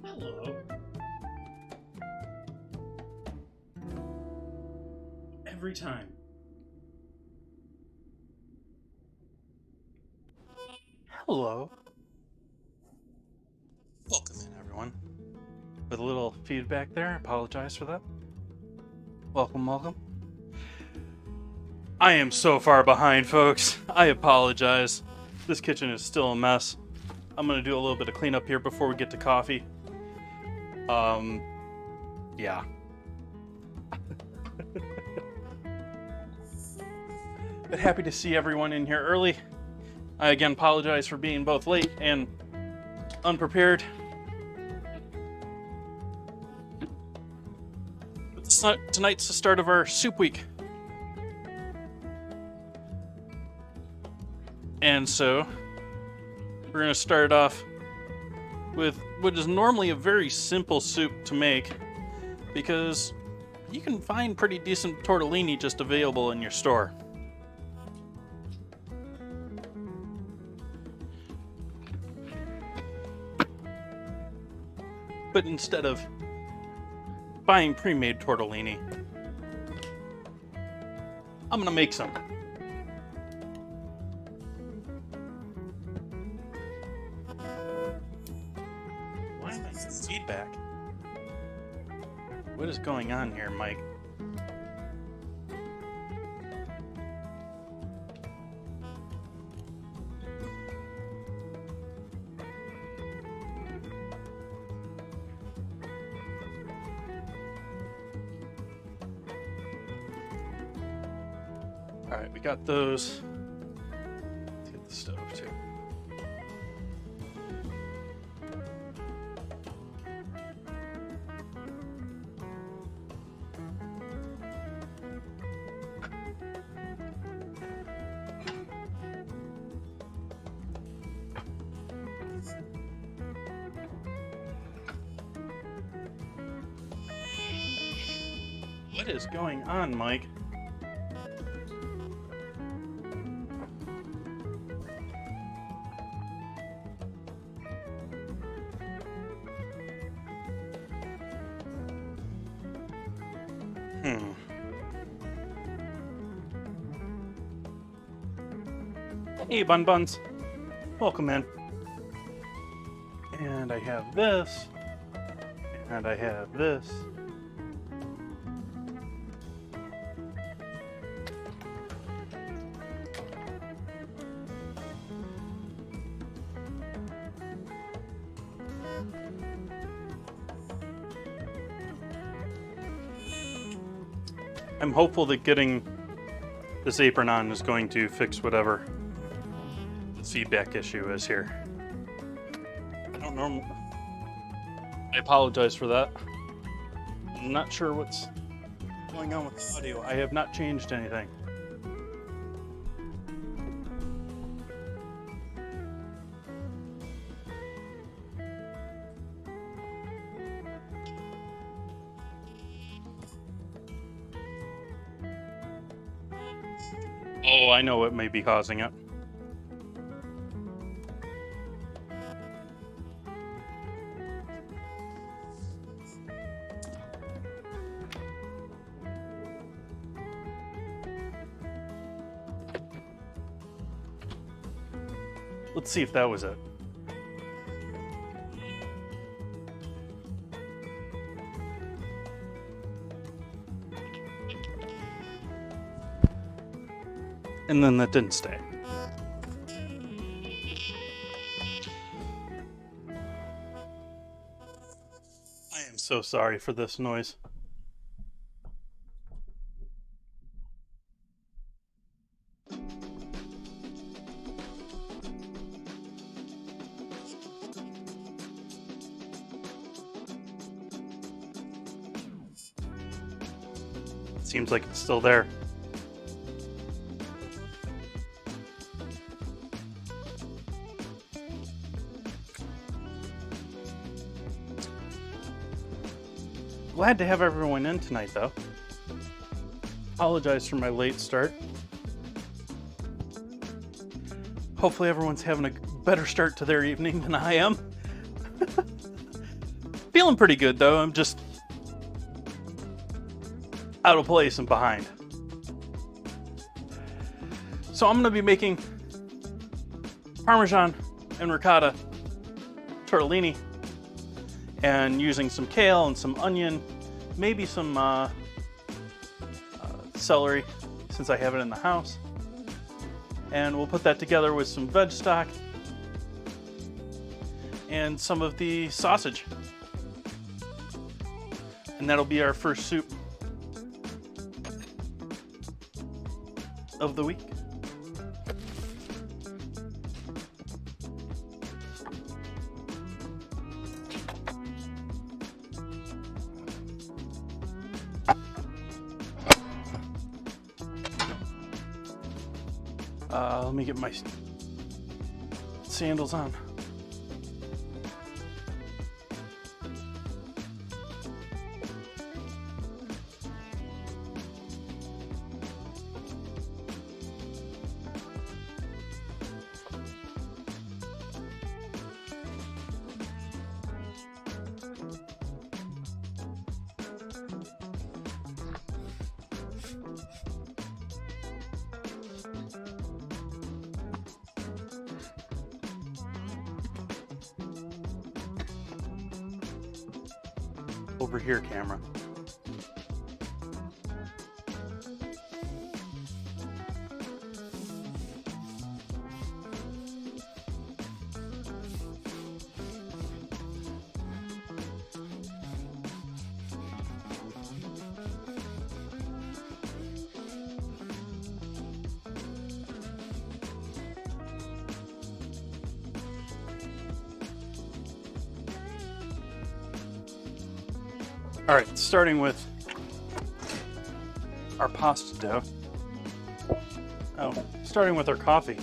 Hello. Every time. Hello. Welcome in, everyone. With a little feedback there, I apologize for that. Welcome, welcome. I am so far behind, folks. I apologize. This kitchen is still a mess. I'm gonna do a little bit of cleanup here before we get to coffee. Yeah. But happy to see everyone in here early. I again apologize for being both late and unprepared. But tonight's the start of our soup week. And so, we're going to start off with what is normally a very simple soup to make, because you can find pretty decent tortellini just available in your store. But instead of buying pre-made tortellini, I'm gonna make some. Why am I getting feedback? What is going on here, Mike? Alright, we got those. Let's get the stove too. What is going on, Mike? Hey, Bun Buns. Welcome in. And I have this. And I have this. I'm hopeful that getting this apron on is going to fix whatever the feedback issue is here. I don't know. I apologize for that. I'm not sure what's going on with the audio. I have not changed anything. Oh, I know what may be causing it. Let's see if that was it. And then that didn't stay. I am so sorry for this noise. Seems like it's still there. Glad to have everyone in tonight, though. Apologize for my late start. Hopefully everyone's having a better start to their evening than I am. Feeling pretty good, though. I'm just out of place and behind. So I'm going to be making Parmesan and ricotta tortellini, and using some kale and some onion, maybe some celery, since I have it in the house. And we'll put that together with some veg stock and some of the sausage. And that'll be our first soup of the week. Let me get my sandals on. Over here, camera. All right, starting with our pasta dough. Oh, starting with our coffee.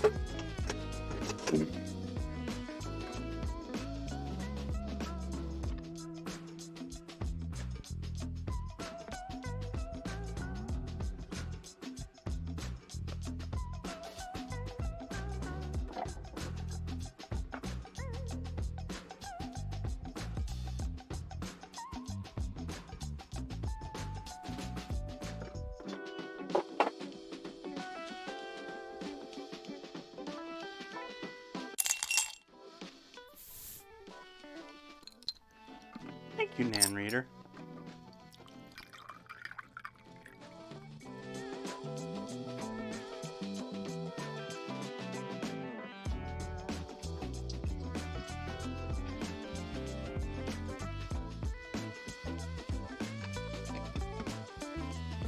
Thank you, Nan Reader.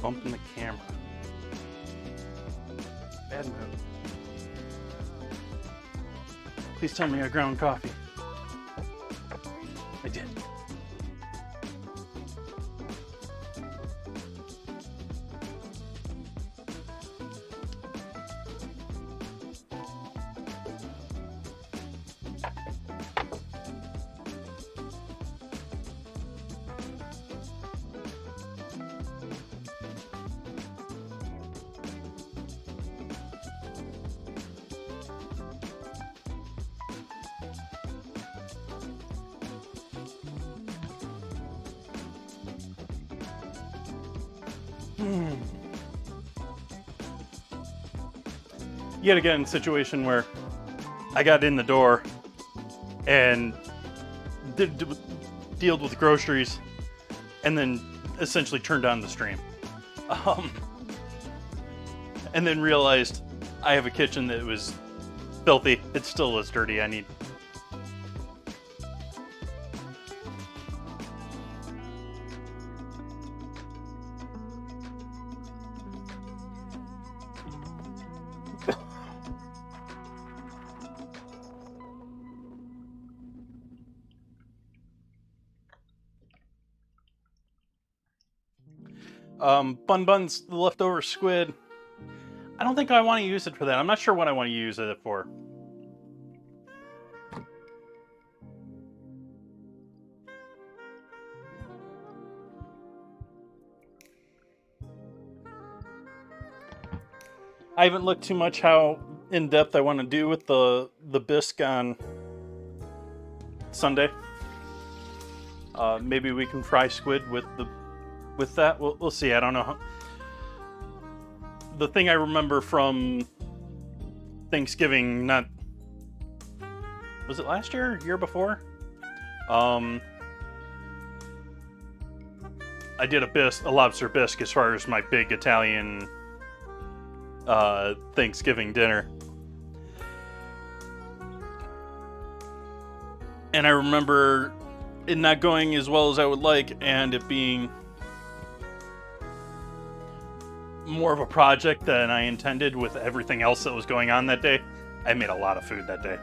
Bumping the camera. Bad move. Please tell me I ground coffee. I did. Yet again, situation where I got in the door and dealt with groceries and then essentially turned on the stream. And then realized I have a kitchen that was filthy. It still is dirty. I need... Bun's the leftover squid. I don't think I want to use it for that. I'm not sure what I want to use it for. I haven't looked too much how in depth I want to do with the bisque on Sunday. Maybe we can fry squid with that. We'll see. I don't know. The thing I remember from Thanksgiving, was it last year? Year before? I did a lobster bisque as far as my big Italian Thanksgiving dinner. And I remember it not going as well as I would like, and it being more of a project than I intended with everything else that was going on that day. I made a lot of food that day.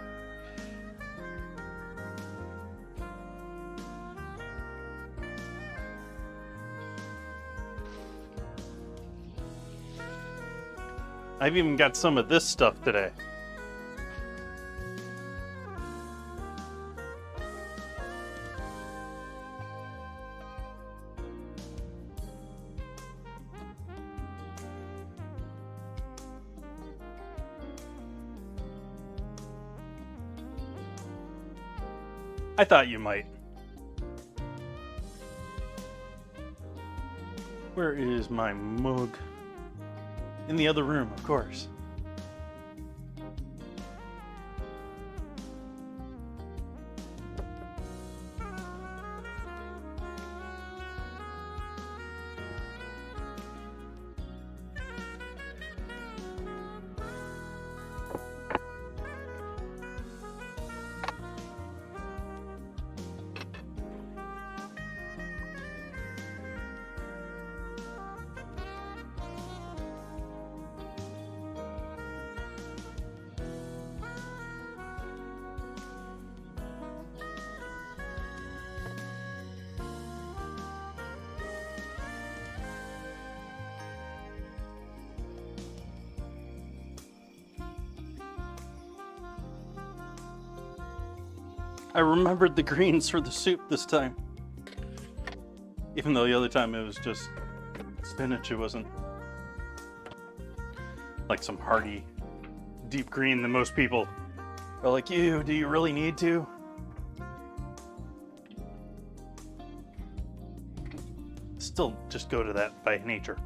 I've even got some of this stuff today. I thought you might. Where is my mug? In the other room, of course. I remembered the greens for the soup this time. Even though the other time it was just spinach, it wasn't like some hearty, deep green that most people are like, ew, do you really need to? Still just go to that by nature.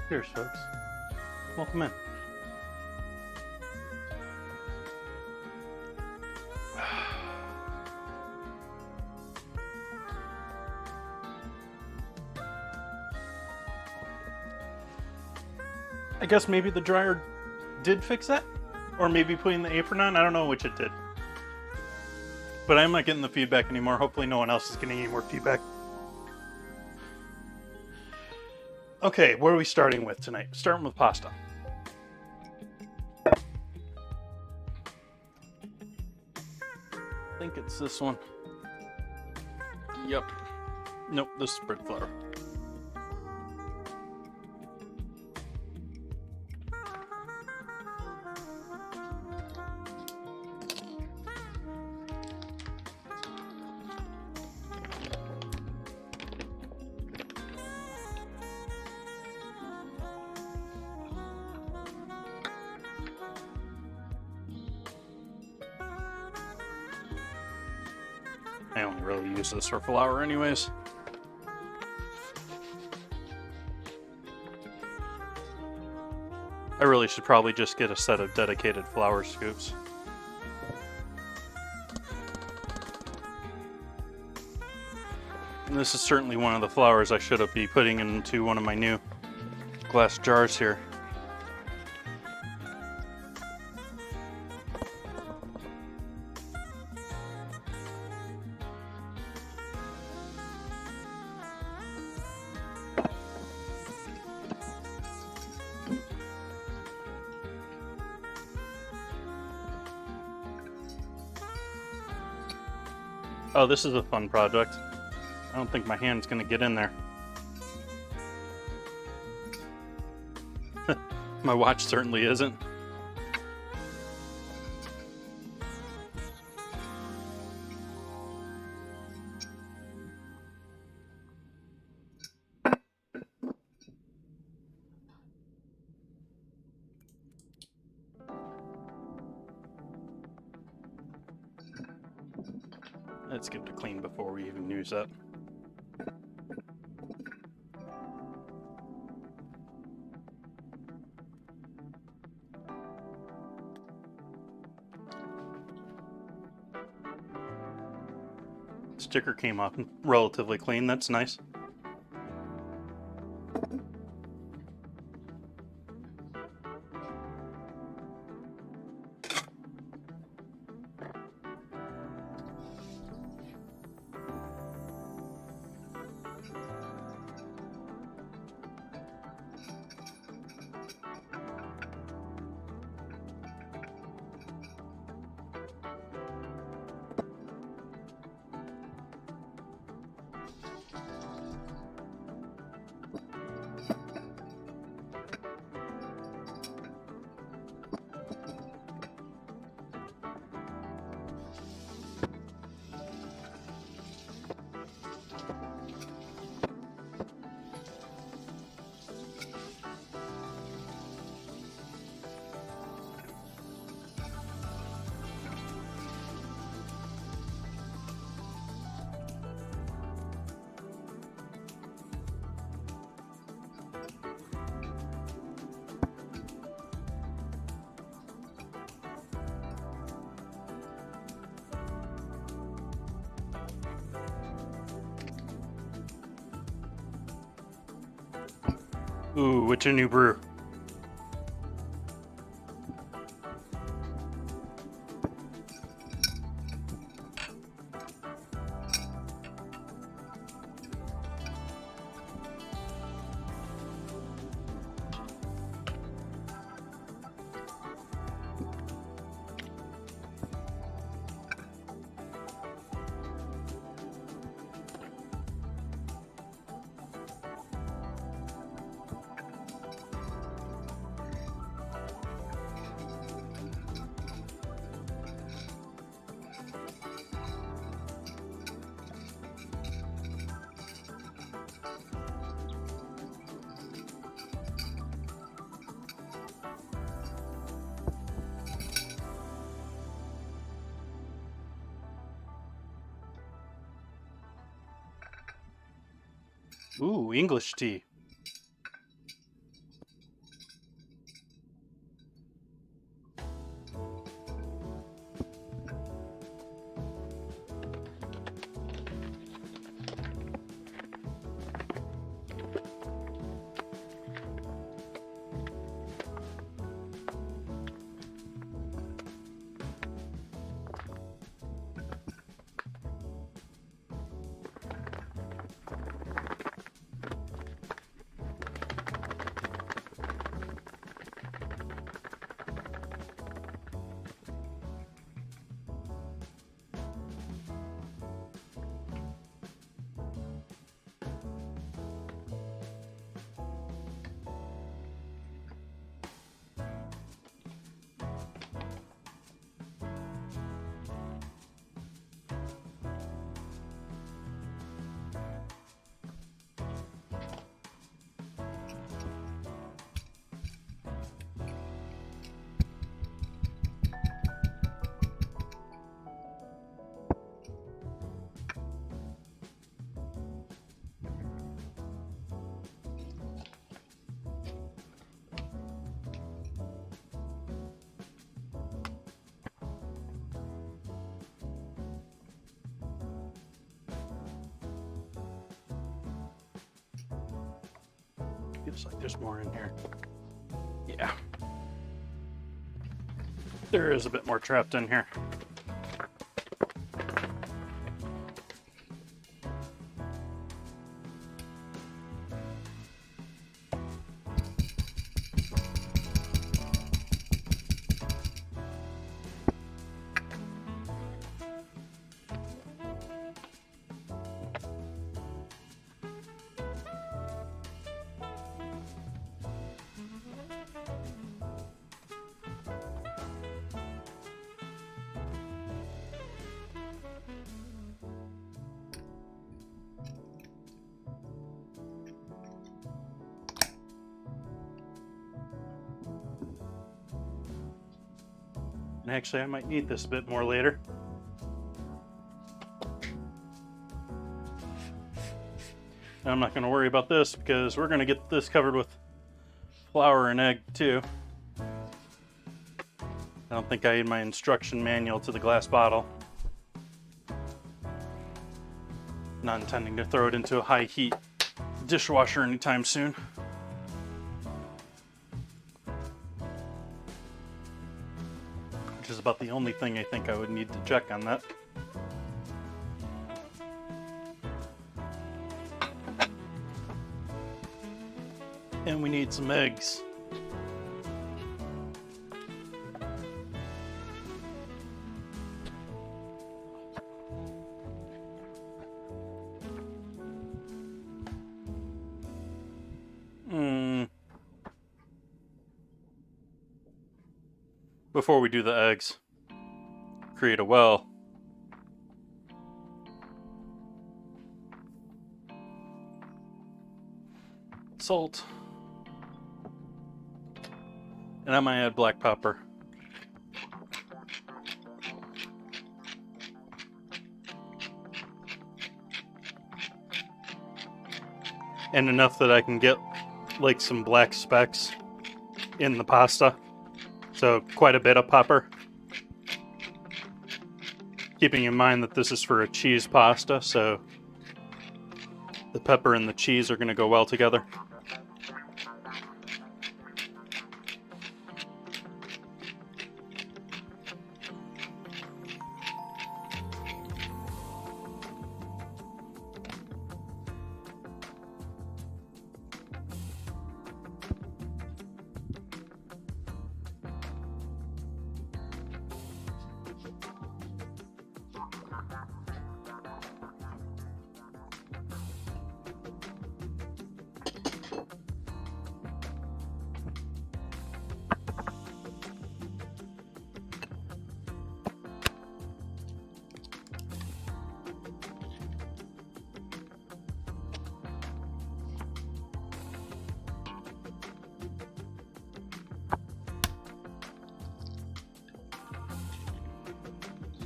Cheers, folks. Welcome in. I guess maybe the dryer did fix that? Or maybe putting the apron on? I don't know which it did. But I'm not getting the feedback anymore. Hopefully no one else is getting any more feedback. Okay, what are we starting with tonight? Starting with pasta. I think it's this one. Yep. Nope, this is bread flour. I only really use this for flour anyways. I really should probably just get a set of dedicated flour scoops. And this is certainly one of the flours I should have been putting into one of my new glass jars here. Oh, this is a fun project. I don't think my hand's gonna get in there. My watch certainly isn't. Let's get it clean before we even use that. sticker came off relatively clean. That's nice. Ooh, what's your new brew? Ooh, English tea. Feels like there's more in here. Yeah. There is a bit more trapped in here. And actually, I might need this a bit more later. And I'm not going to worry about this because we're going to get this covered with flour and egg too. I don't think I need my instruction manual to the glass bottle. Not intending to throw it into a high heat dishwasher anytime soon. Which is about the only thing I think I would need to check on that. And we need some eggs. Before we do the eggs, create a well. Salt. And I might add black pepper. And enough that I can get like some black specks in the pasta. So quite a bit of pepper. Keeping in mind that this is for a cheese pasta, so the pepper and the cheese are going to go well together.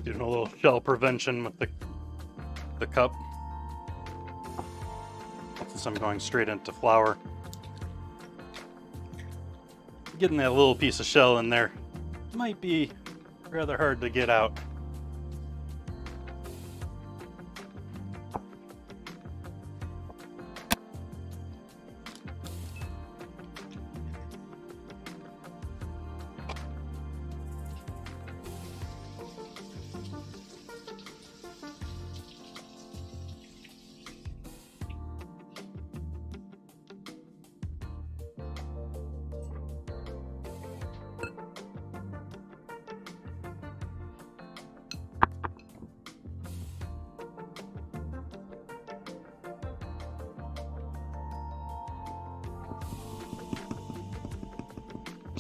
Doing a little shell prevention with the cup. Since I'm going straight into flour. Getting that little piece of shell in there might be rather hard to get out.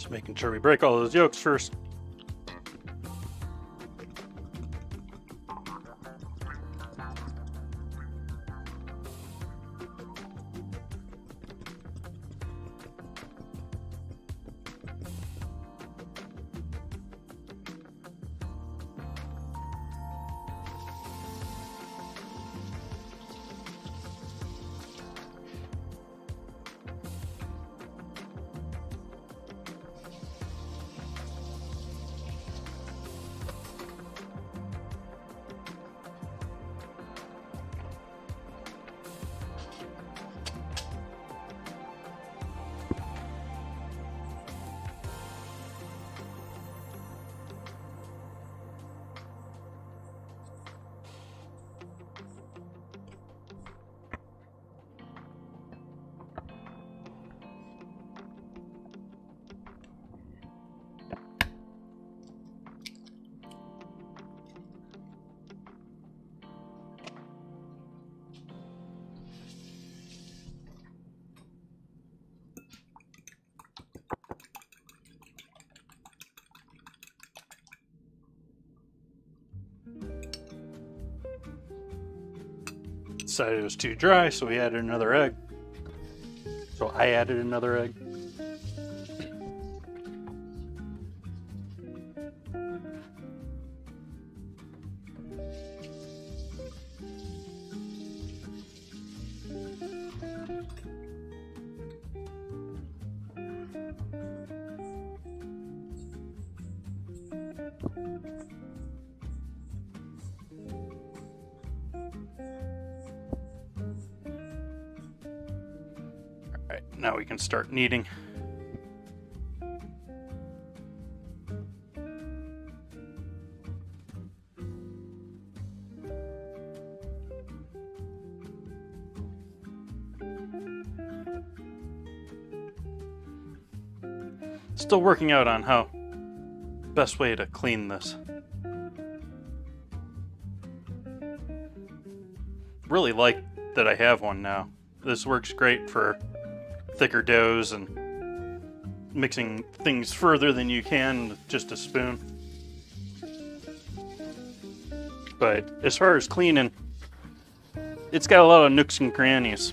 Just making sure we break all those yolks first. Decided it was too dry, so we added another egg. So I added another egg. Now we can start kneading. Still working out on how best way to clean this. Really like that I have one now. This works great for thicker doughs and mixing things further than you can with just a spoon. But as far as cleaning, it's got a lot of nooks and crannies.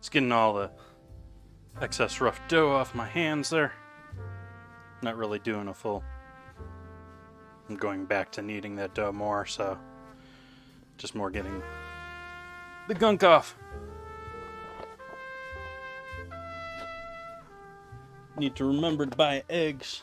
It's getting all the excess rough dough off my hands there. Not really doing a full. I'm going back to kneading that dough more, so just more getting the gunk off. Need to remember to buy eggs.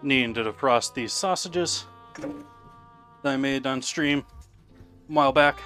needing to defrost these sausages that I made on stream a while back.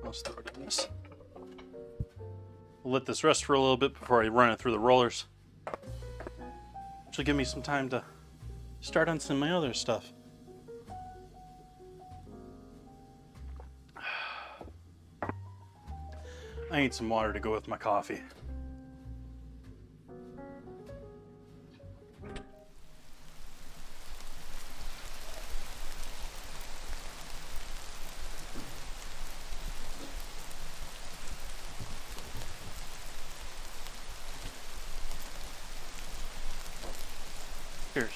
Let's throw it in this. We'll let this rest for a little bit before I run it through the rollers, which will give me some time to start on some of my other stuff. I need some water to go with my coffee. Cheers.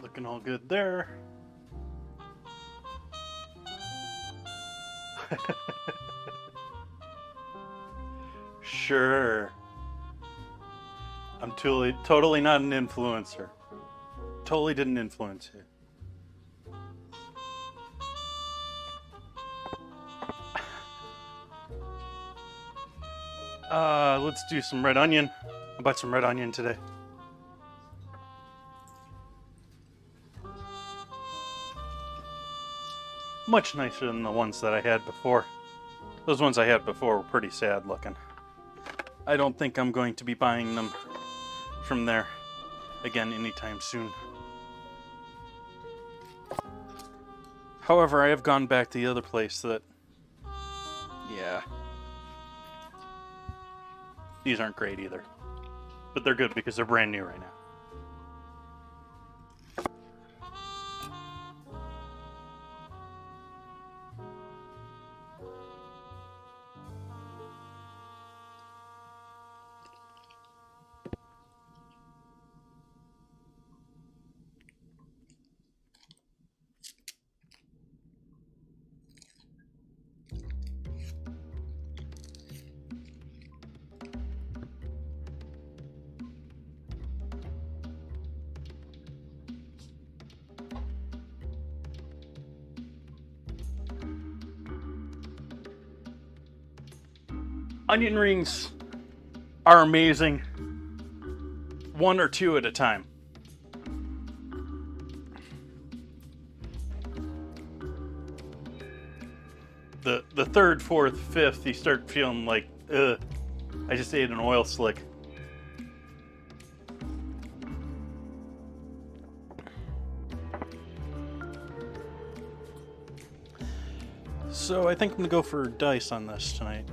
Looking all good there. Sure. I'm totally not an influencer. Totally didn't influence you. Let's do some red onion. I bought some red onion today. Much nicer than the ones that I had before. Those ones I had before were pretty sad looking. I don't think I'm going to be buying them from there again anytime soon. However, I have gone back to the other place that, yeah, these aren't great either, but they're good because they're brand new right now. Onion rings are amazing, one or two at a time. The third, fourth, fifth, you start feeling like, ugh, I just ate an oil slick. So I think I'm gonna go for dice on this tonight.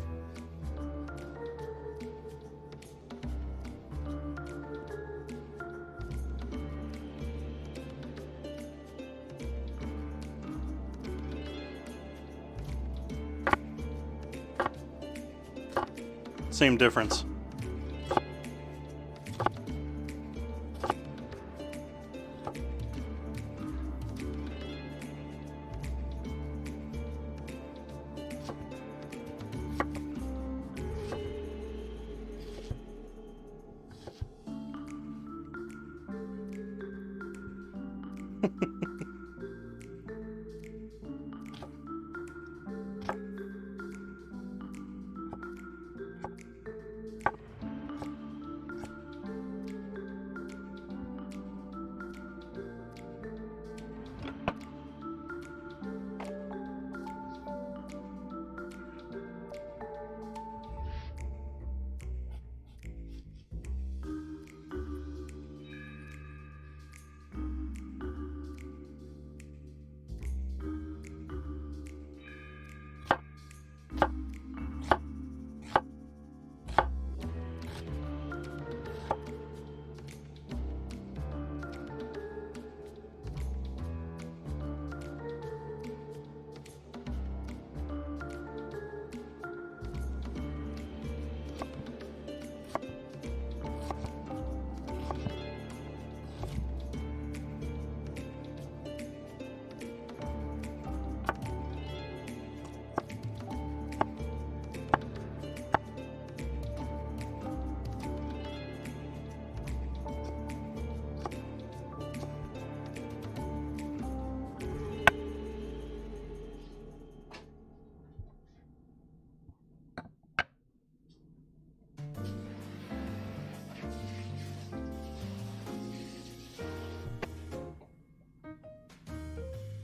Same difference.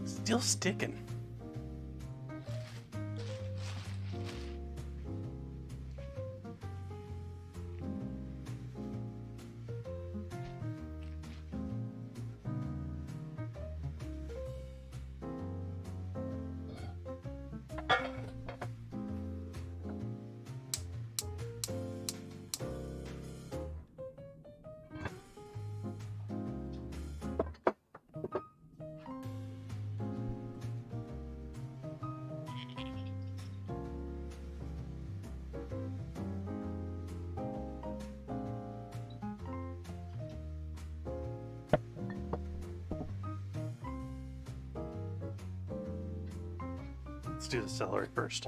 Still sticking. Let's do the celery first.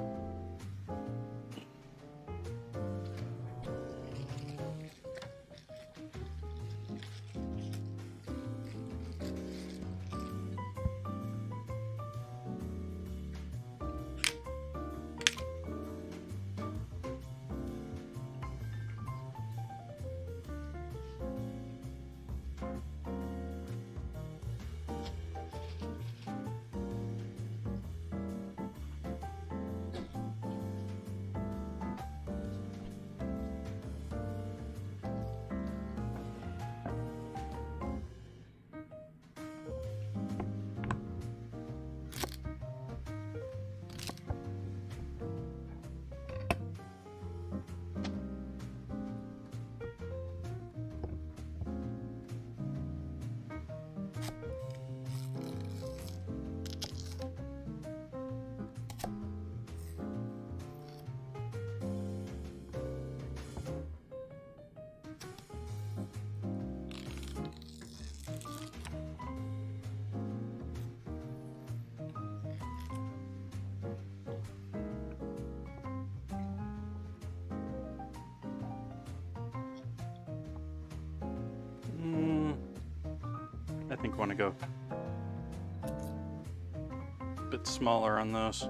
I think I want to go a bit smaller on those.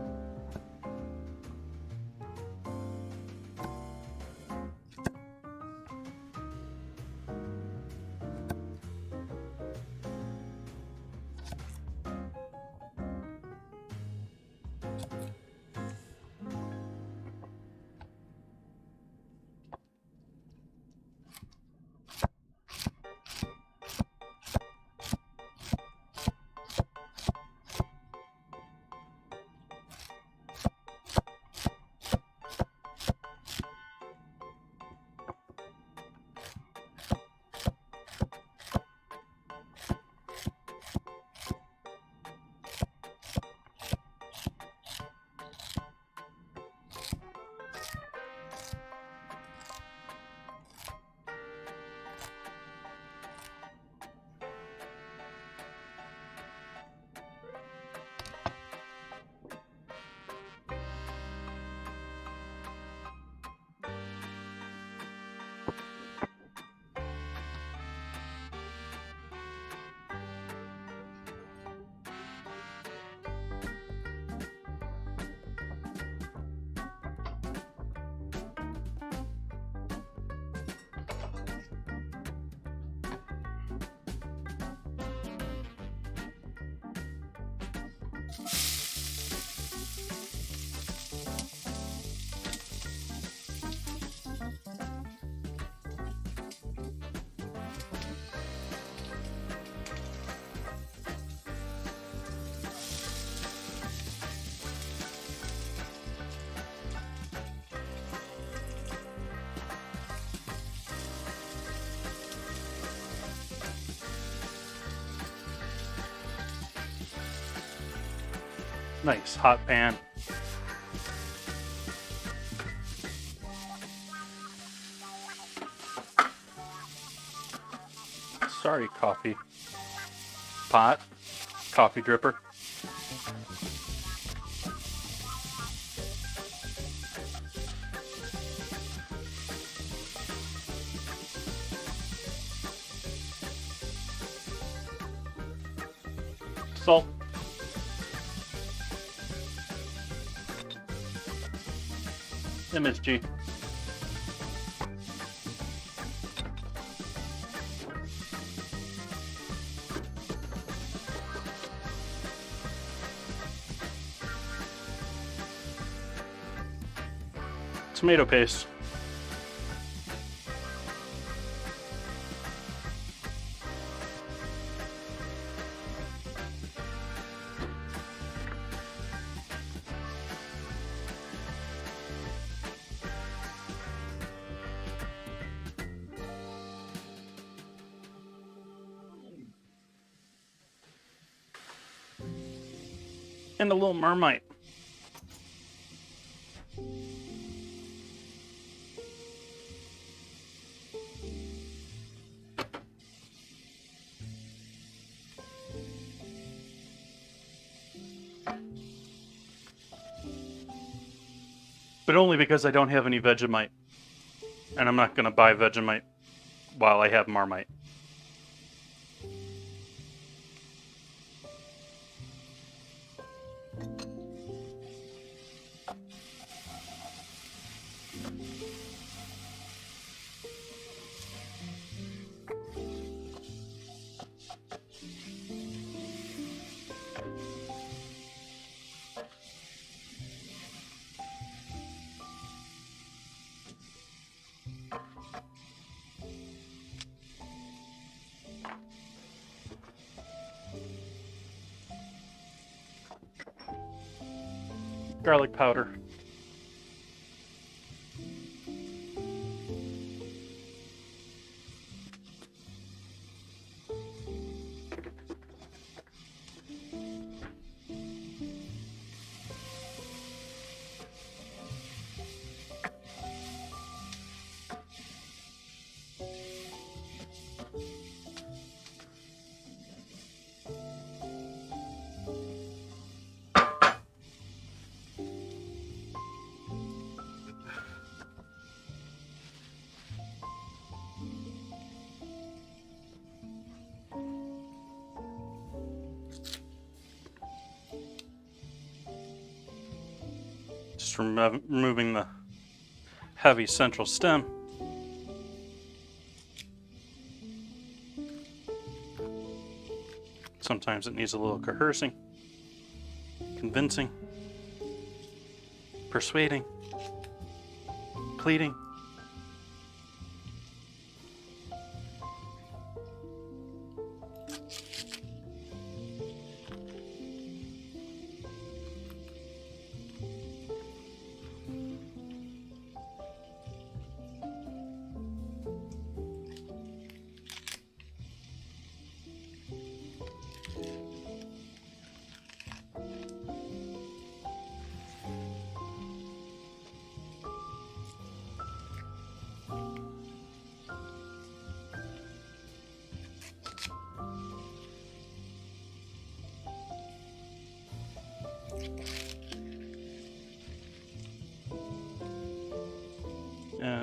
Nice hot pan. Sorry, coffee pot, coffee dripper. Salt. MSG. Tomato paste. And a little Marmite. But only because I don't have any Vegemite. And I'm not going to buy Vegemite while I have Marmite. Garlic powder. Just removing the heavy central stem. Sometimes it needs a little coercing, convincing, persuading, pleading.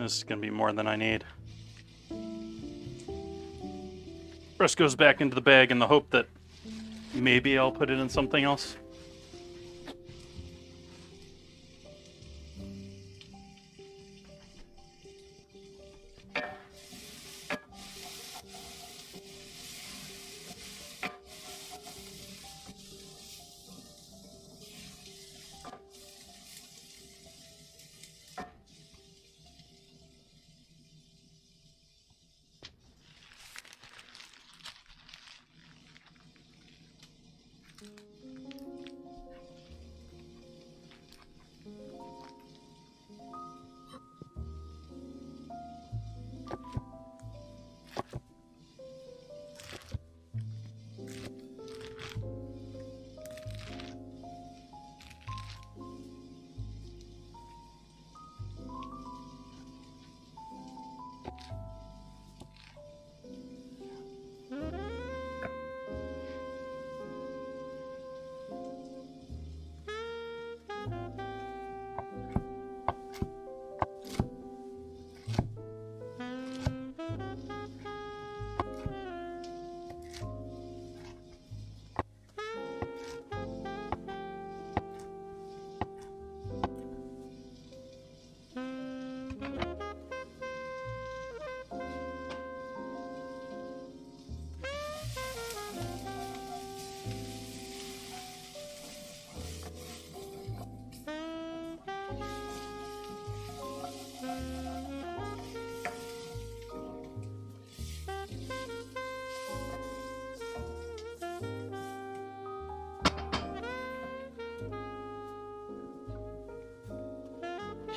This is going to be more than I need. Rest goes back into the bag in the hope that maybe I'll put it in something else.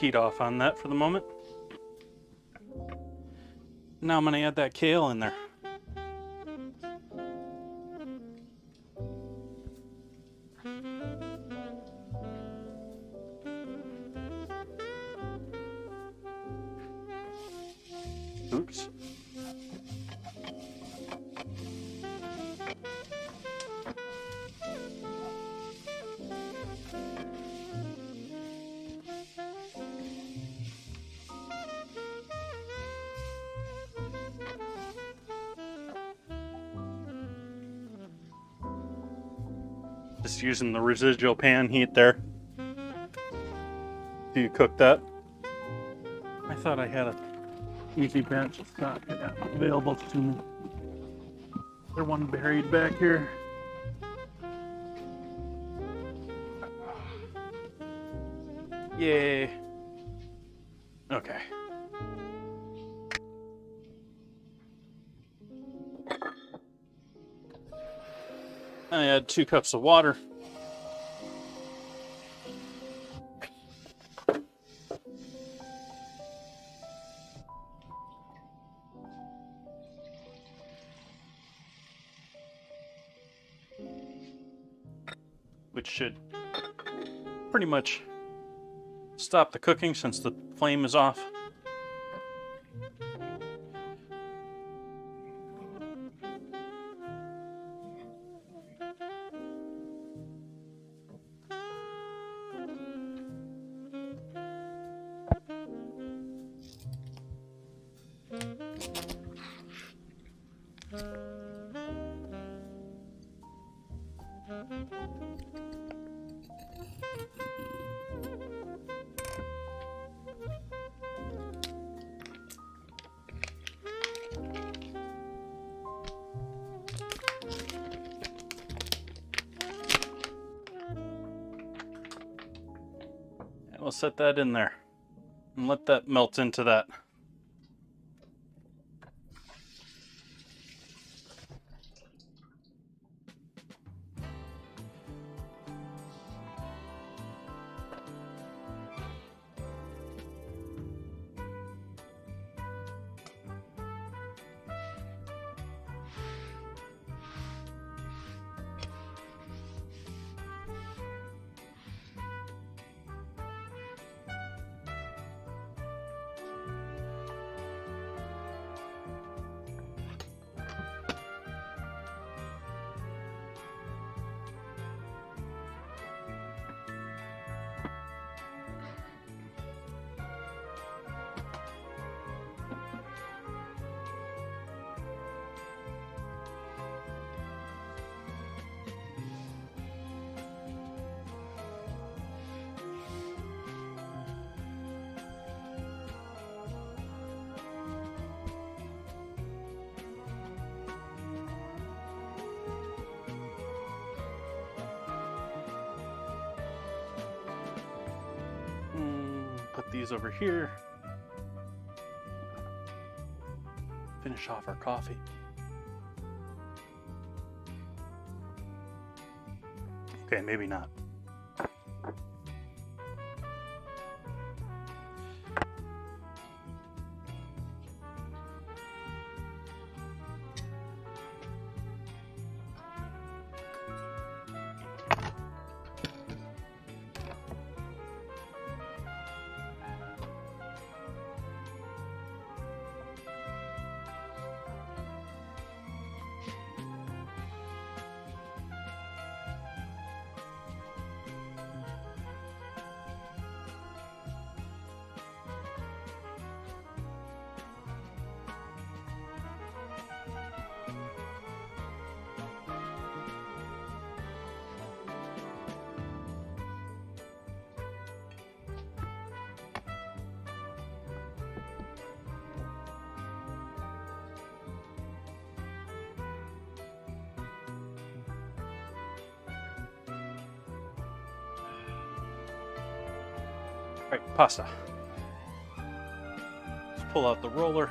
heat off on that for the moment. Now I'm going to add that kale in there. Oops. Just using the residual pan heat there. Do you cook that? I thought I had a easy bench of stock available to me. There's one buried back here. Yay. Okay. I add 2 cups of water. Which should pretty much stop the cooking since the flame is off. We'll set that in there and let that melt into that. Put these over here. Finish off our coffee. Okay, maybe not. All right, pasta. Let's pull out the roller.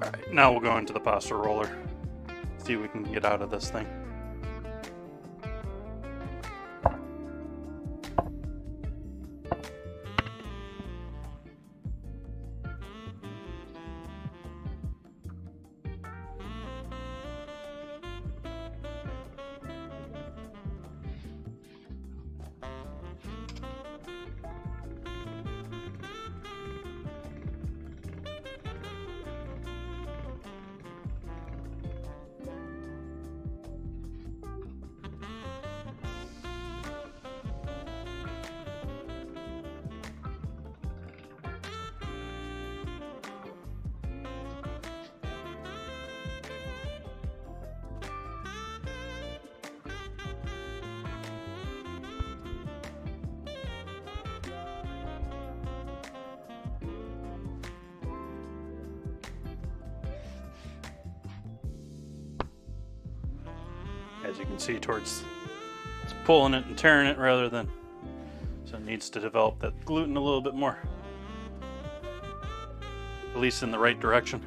Alright, now we'll go into the pasta roller. See what we can get out of this thing. As you can see, it's pulling it and tearing it rather than, so it needs to develop that gluten a little bit more, at least in the right direction.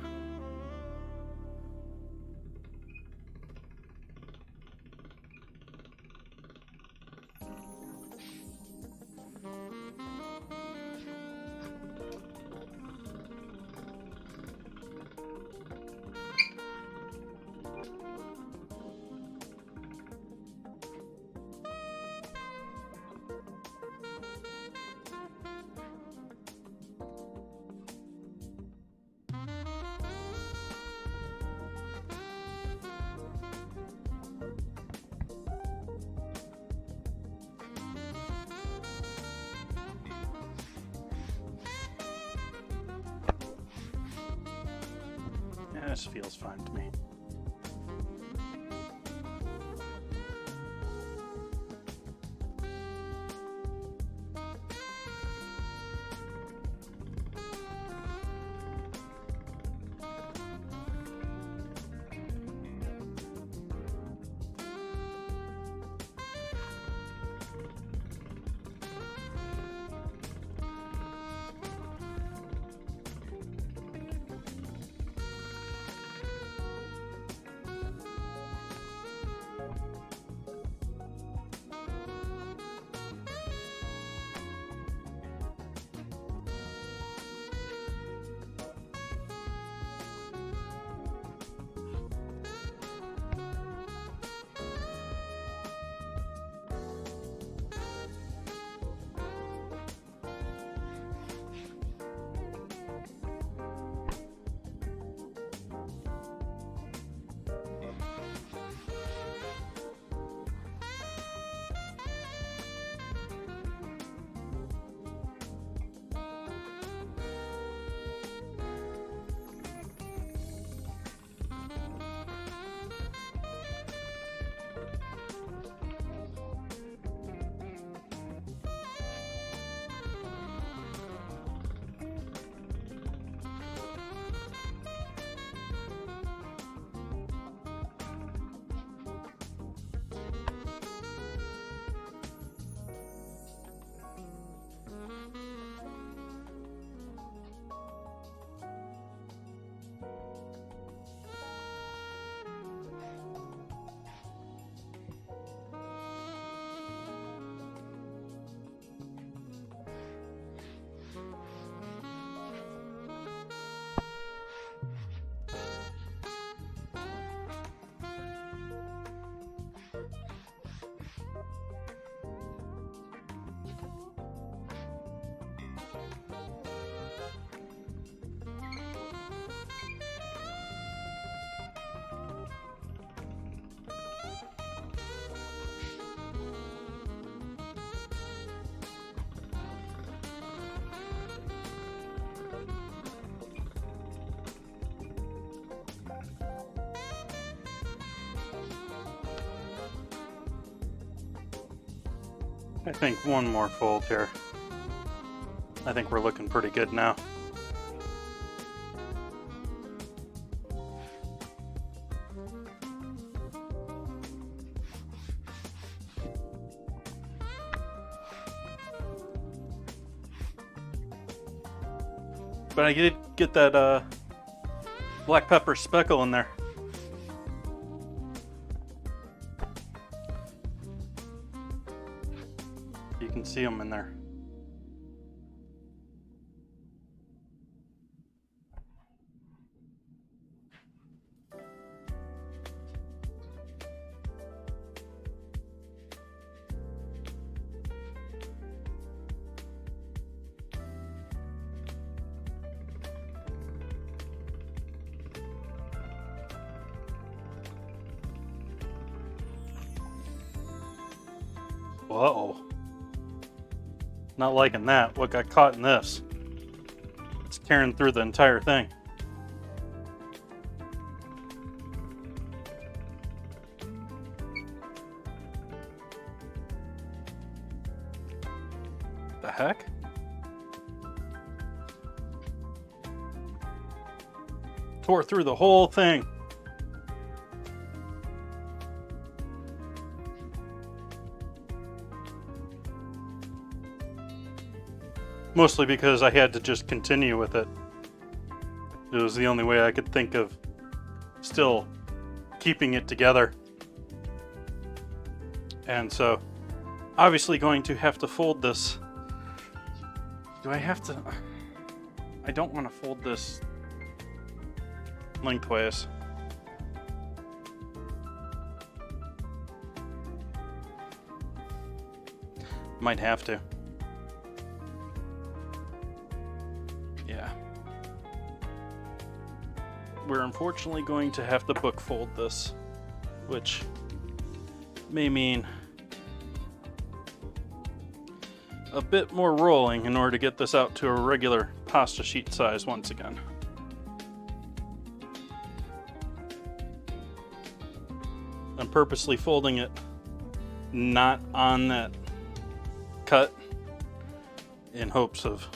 This feels fine to me. I think one more fold here. I think we're looking pretty good now. But I did get that black pepper speckle in there. You can see them in there. Uh-oh. Not liking that. What got caught in this? It's tearing through the entire thing. The heck? Tore through the whole thing. Mostly because I had to just continue with it. It was the only way I could think of still keeping it together. And so, obviously going to have to fold this. Do I have to? I don't want to fold this lengthways. Might have to. Yeah. We're unfortunately going to have to book fold this, which may mean a bit more rolling in order to get this out to a regular pasta sheet size once again. I'm purposely folding it not on that cut in hopes of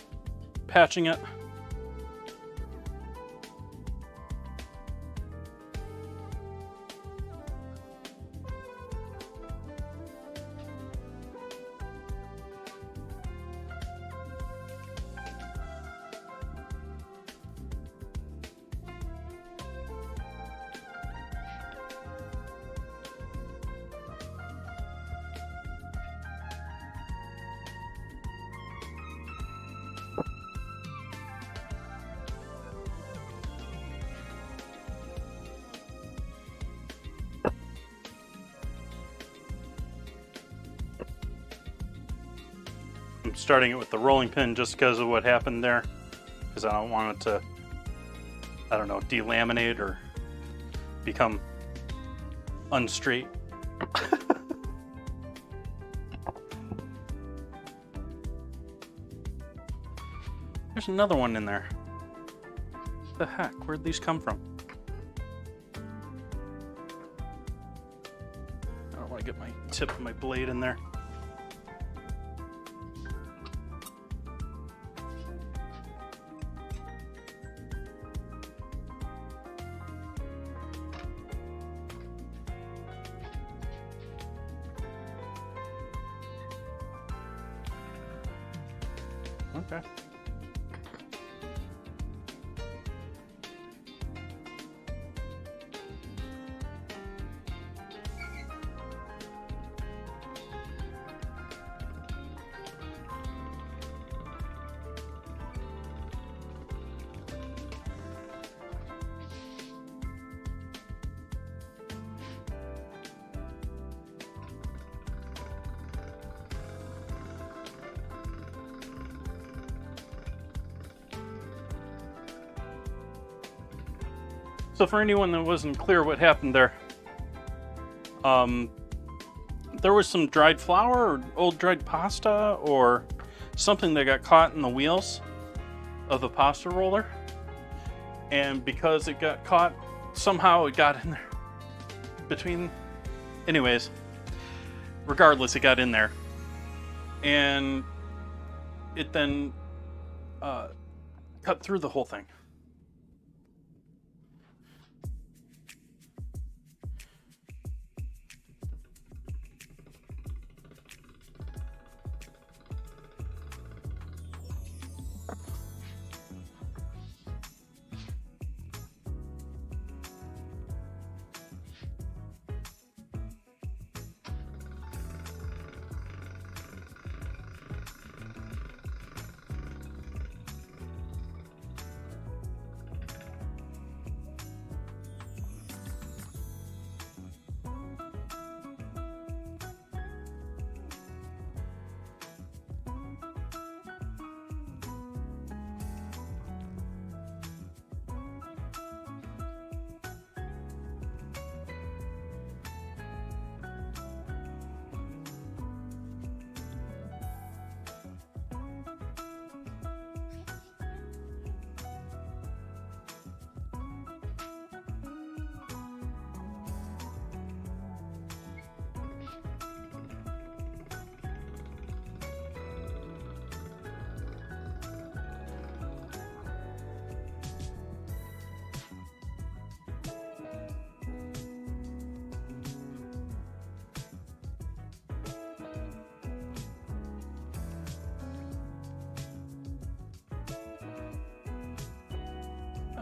patching it. I'm starting it with the rolling pin just because of what happened there, because I don't want it to, I don't know, delaminate or become unstraight. There's another one in there. What the heck? Where'd these come from? I don't want to get my tip of my blade in there. Okay. So for anyone that wasn't clear what happened there, there was some dried flour or old dried pasta or something that got caught in the wheels of the pasta roller. And because it got caught, somehow it got in there between, anyways, regardless, it got in there. And it then cut through the whole thing.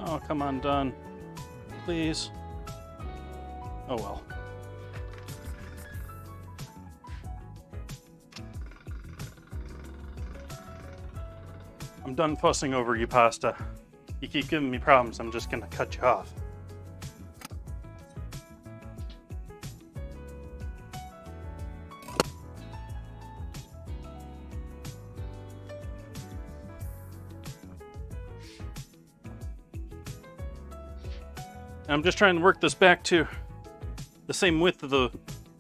Oh, come on, done. Please. Oh well. I'm done fussing over you, pasta. You keep giving me problems, I'm just gonna cut you off. I'm just trying to work this back to the same width of the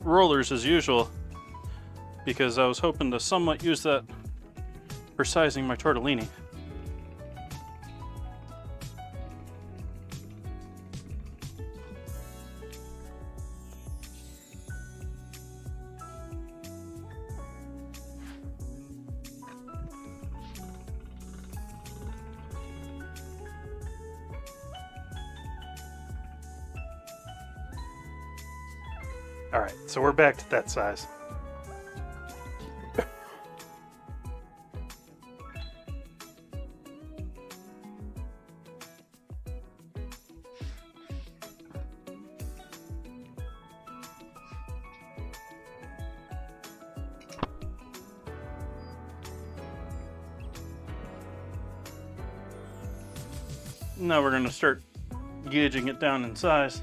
rollers as usual, because I was hoping to somewhat use that for sizing my tortellini. Alright, so we're back to that size. Now we're going to start gauging it down in size.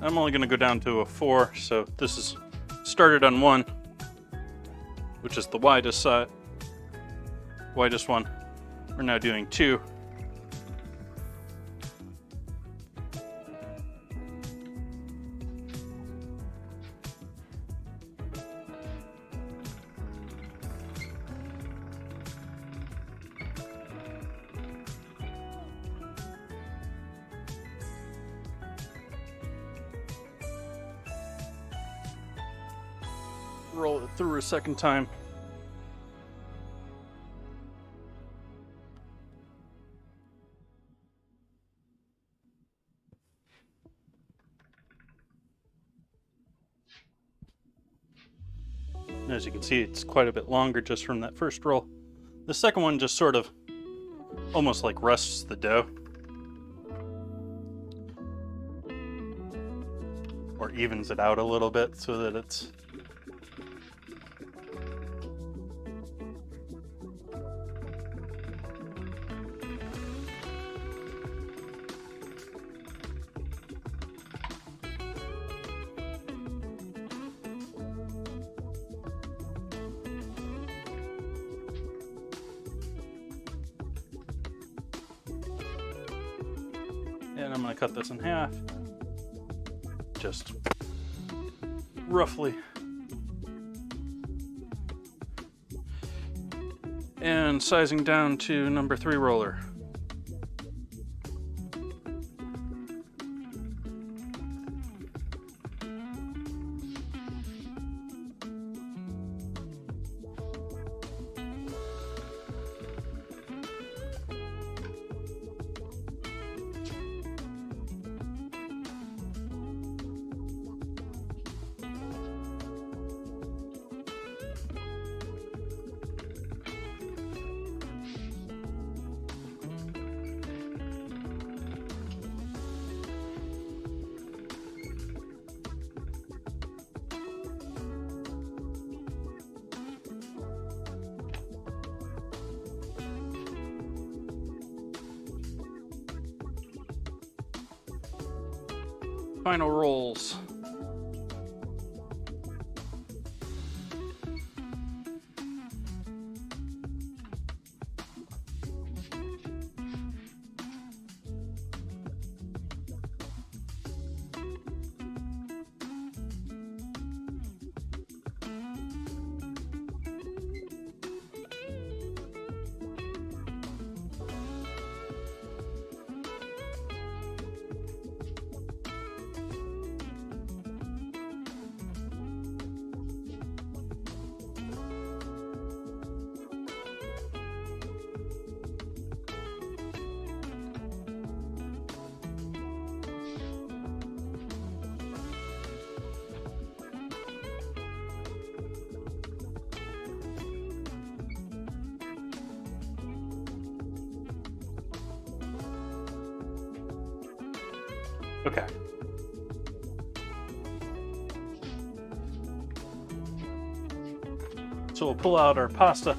I'm only going to go down to a 4, so this is started on 1, which is the widest side, widest one. We're now doing 2. Roll it through a second time. And as you can see, it's quite a bit longer just from that first roll. The second one just sort of almost like rests the dough. Or evens it out a little bit so that it's and I'm going to cut this in half, just roughly. And sizing down to number 3 roller. Final rolls. Okay. So we'll pull out our pasta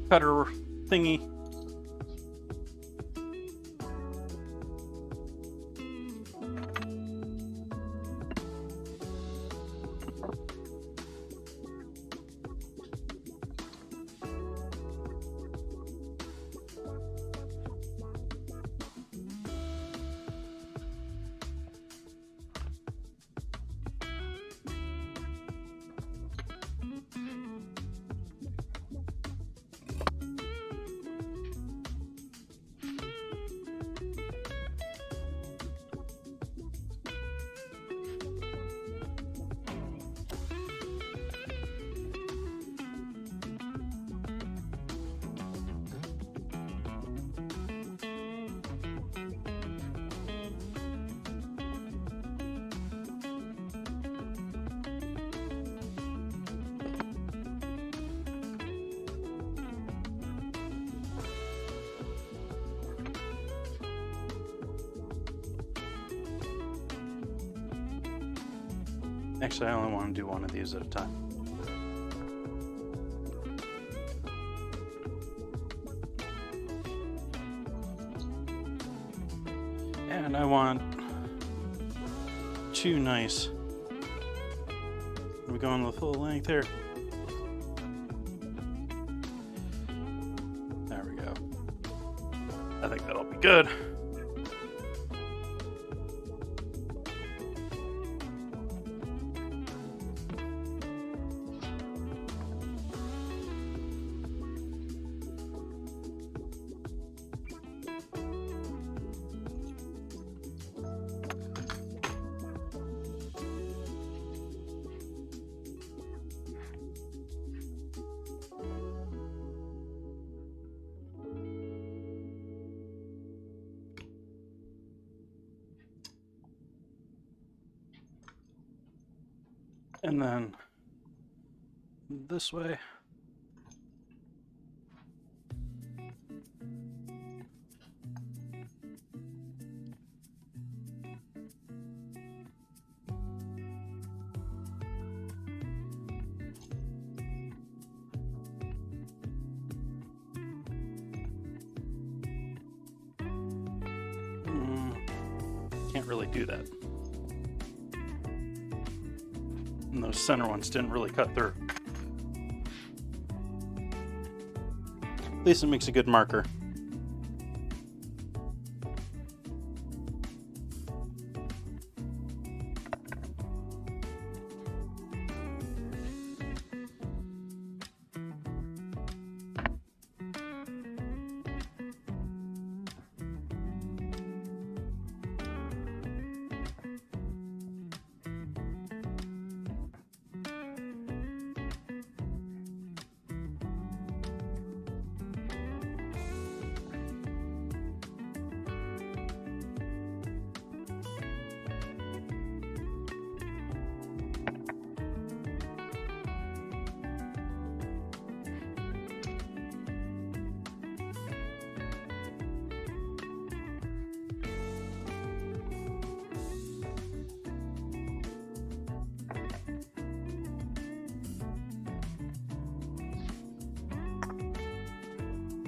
cutter thingy. Actually, I only want to do one of these at a time. And I want two nice. Are we going the full length here? There we go. I think that'll be good. And then this way. Can't really do that. And those center ones didn't really cut through. At least it makes a good marker.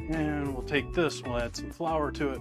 And we'll take this, we'll add some flour to it.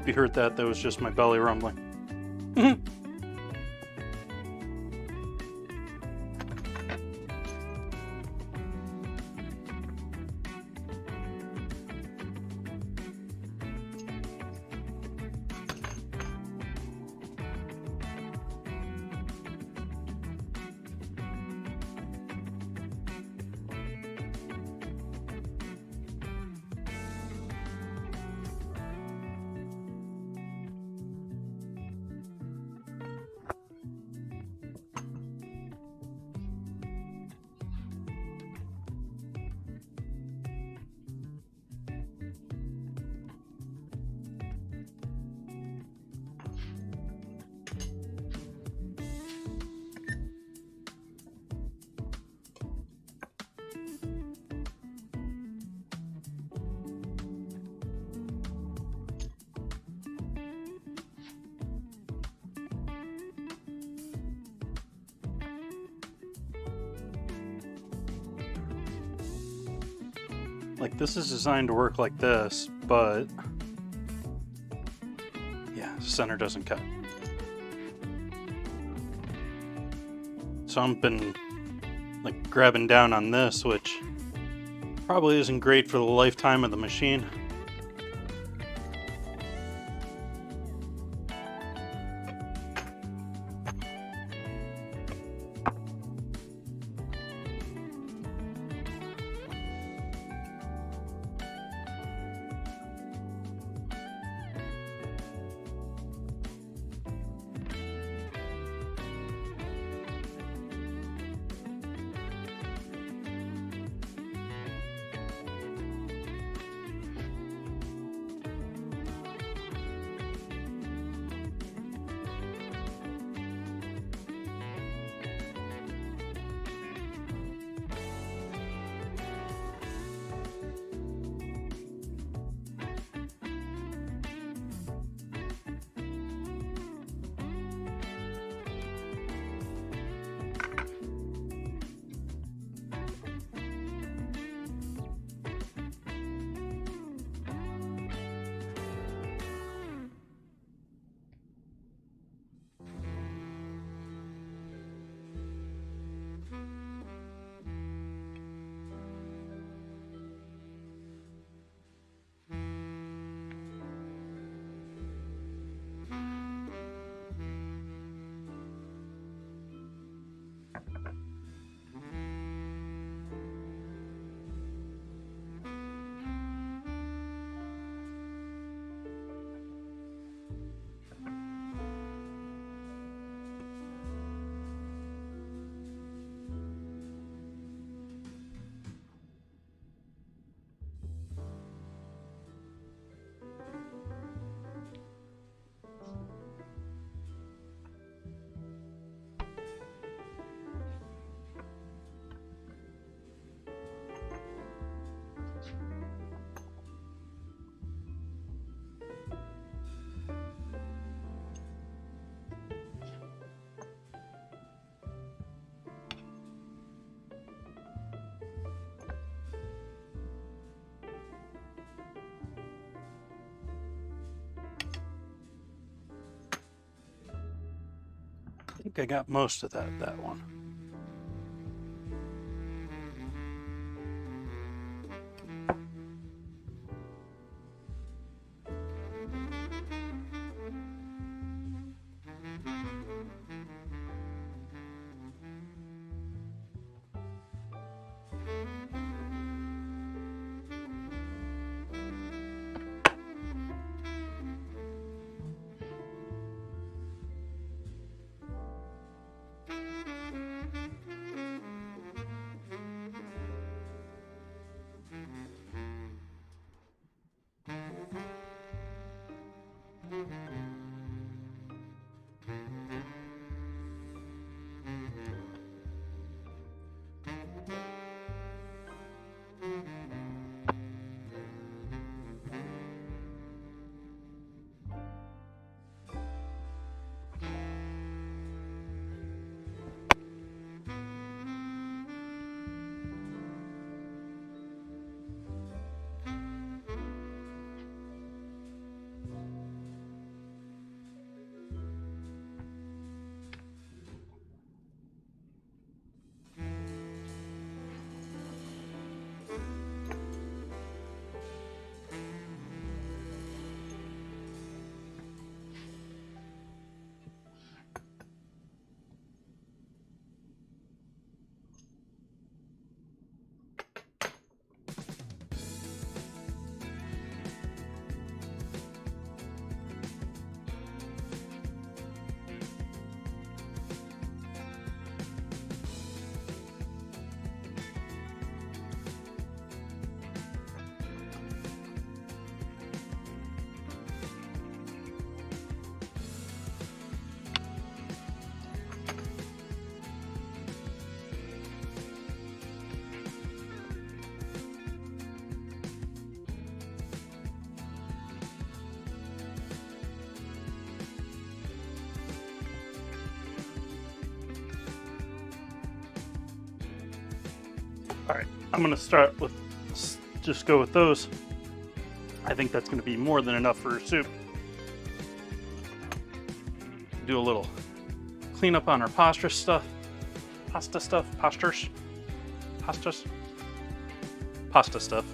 If you heard that, that was just my belly rumbling. Like, this is designed to work like this, but yeah, center doesn't cut. So I've been like grabbing down on this, which probably isn't great for the lifetime of the machine. I think I got most of that one. All right, I'm gonna start with just go with those. I think that's going to be more than enough for a soup. Do a little cleanup on our pasta stuff. Pasta stuff? Pastas? Pastas? Pasta stuff.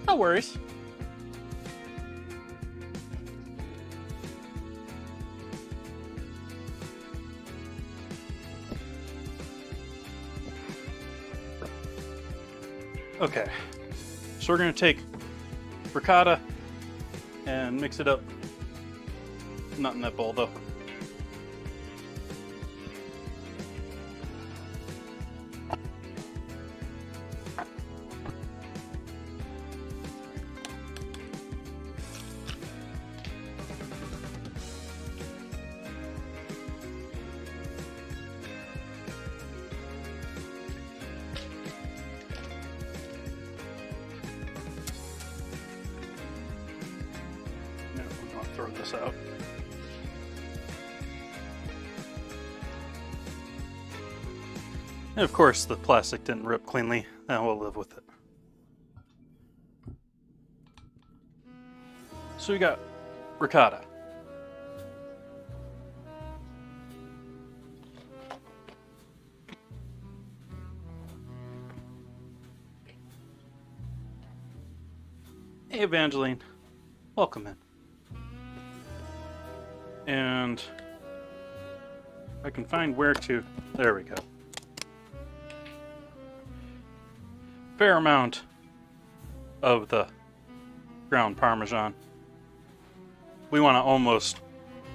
No worries. Okay, so we're going to take ricotta and mix it up. Not in that bowl though. Throw this out. And of course, the plastic didn't rip cleanly. Now we'll live with it. So we got ricotta. Hey, Evangeline. Welcome in. And I can find where to. There we go. Fair amount of the ground Parmesan. We want to almost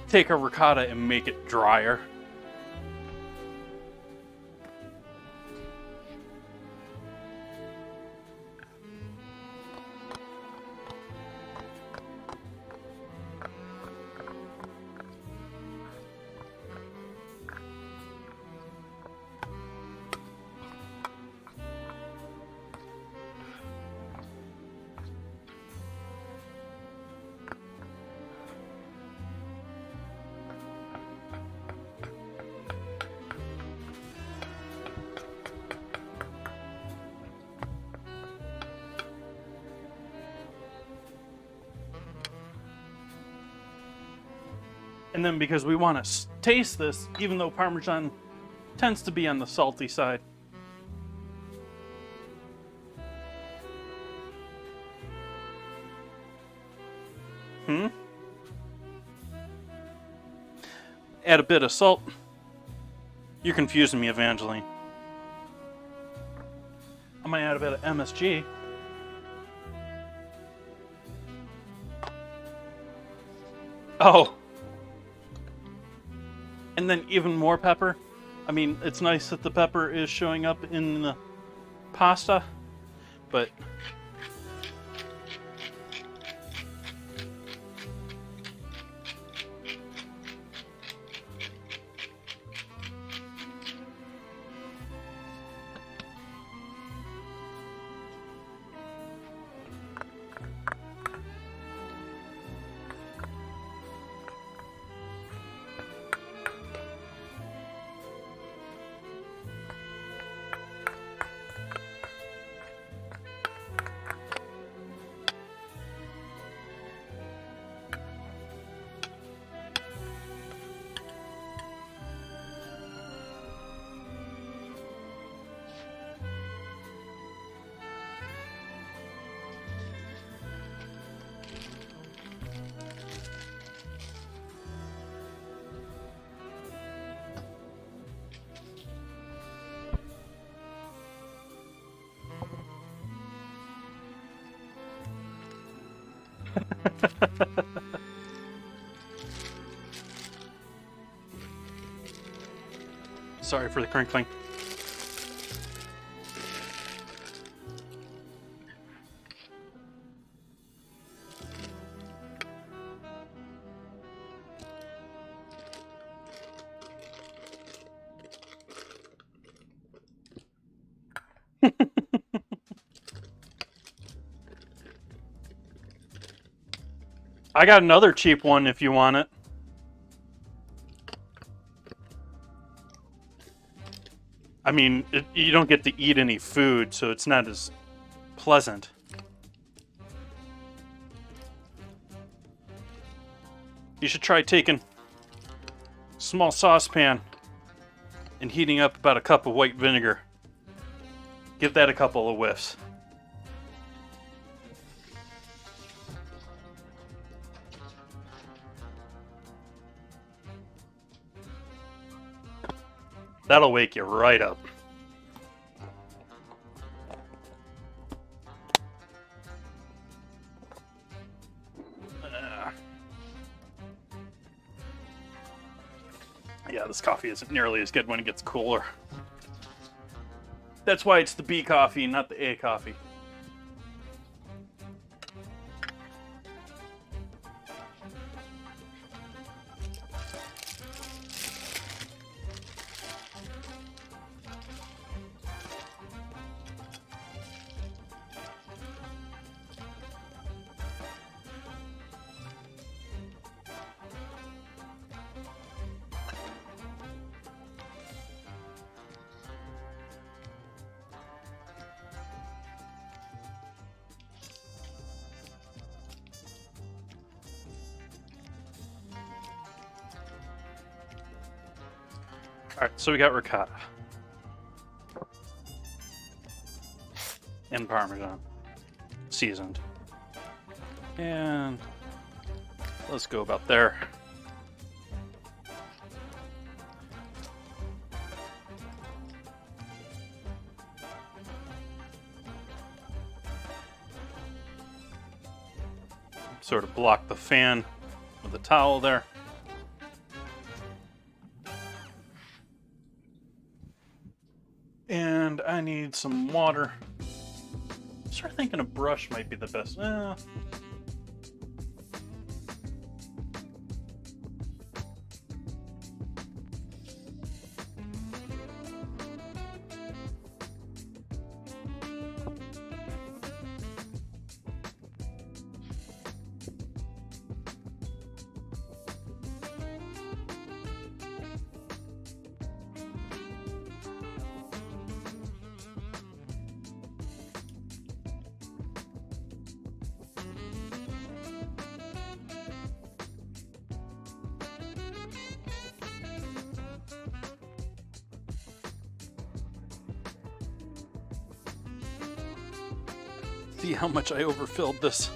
take our ricotta and make it drier. And then because we want to taste this, even though Parmesan tends to be on the salty side. Add a bit of salt. You're confusing me, Evangeline. I might add a bit of MSG. Oh. And then even more pepper. I mean, it's nice that the pepper is showing up in the pasta, but Sorry for the crinkling. I got another cheap one if you want it. I mean, you don't get to eat any food, so it's not as pleasant. You should try taking a small saucepan and heating up about a cup of white vinegar. Give that a couple of whiffs. That'll wake you right up. Yeah, this coffee isn't nearly as good when it gets cooler. That's why it's the B coffee, not the A coffee. Alright, so we got ricotta. And Parmesan. Seasoned. And let's go about there. Sort of block the fan with a towel there. And I need some water. Start thinking a brush might be the best. See how much I overfilled this.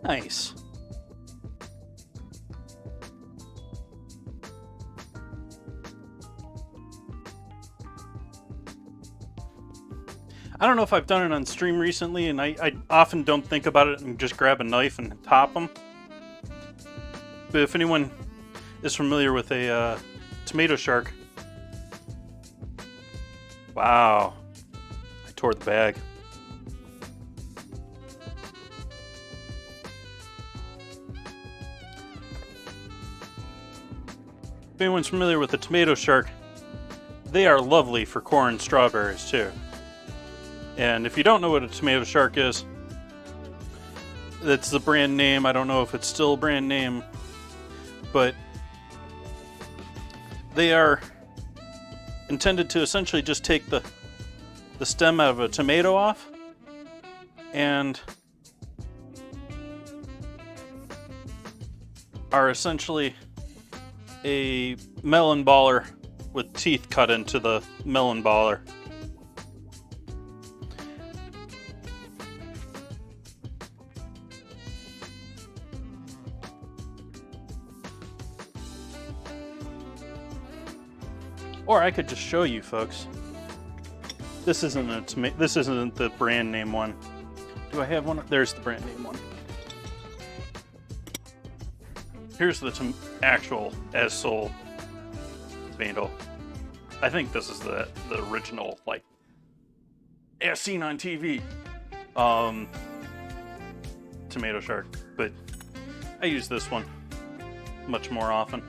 Nice. I don't know if I've done it on stream recently, and I often don't think about it and just grab a knife and top them. But if anyone is familiar with a tomato shark, wow, I tore the bag. If anyone's familiar with the tomato shark, they are lovely for corn and strawberries too. And if you don't know what a tomato shark is, that's the brand name. I don't know if it's still a brand name, but they are intended to essentially just take the the stem of a tomato off, and are essentially a melon baller with teeth cut into the melon baller. Or I could just show you folks. This isn't this isn't the brand name one. Do I have one? There's the brand name one. Here's the actual as soul tomato. I think this is the original, like, as seen on TV, tomato shark. But I use this one much more often.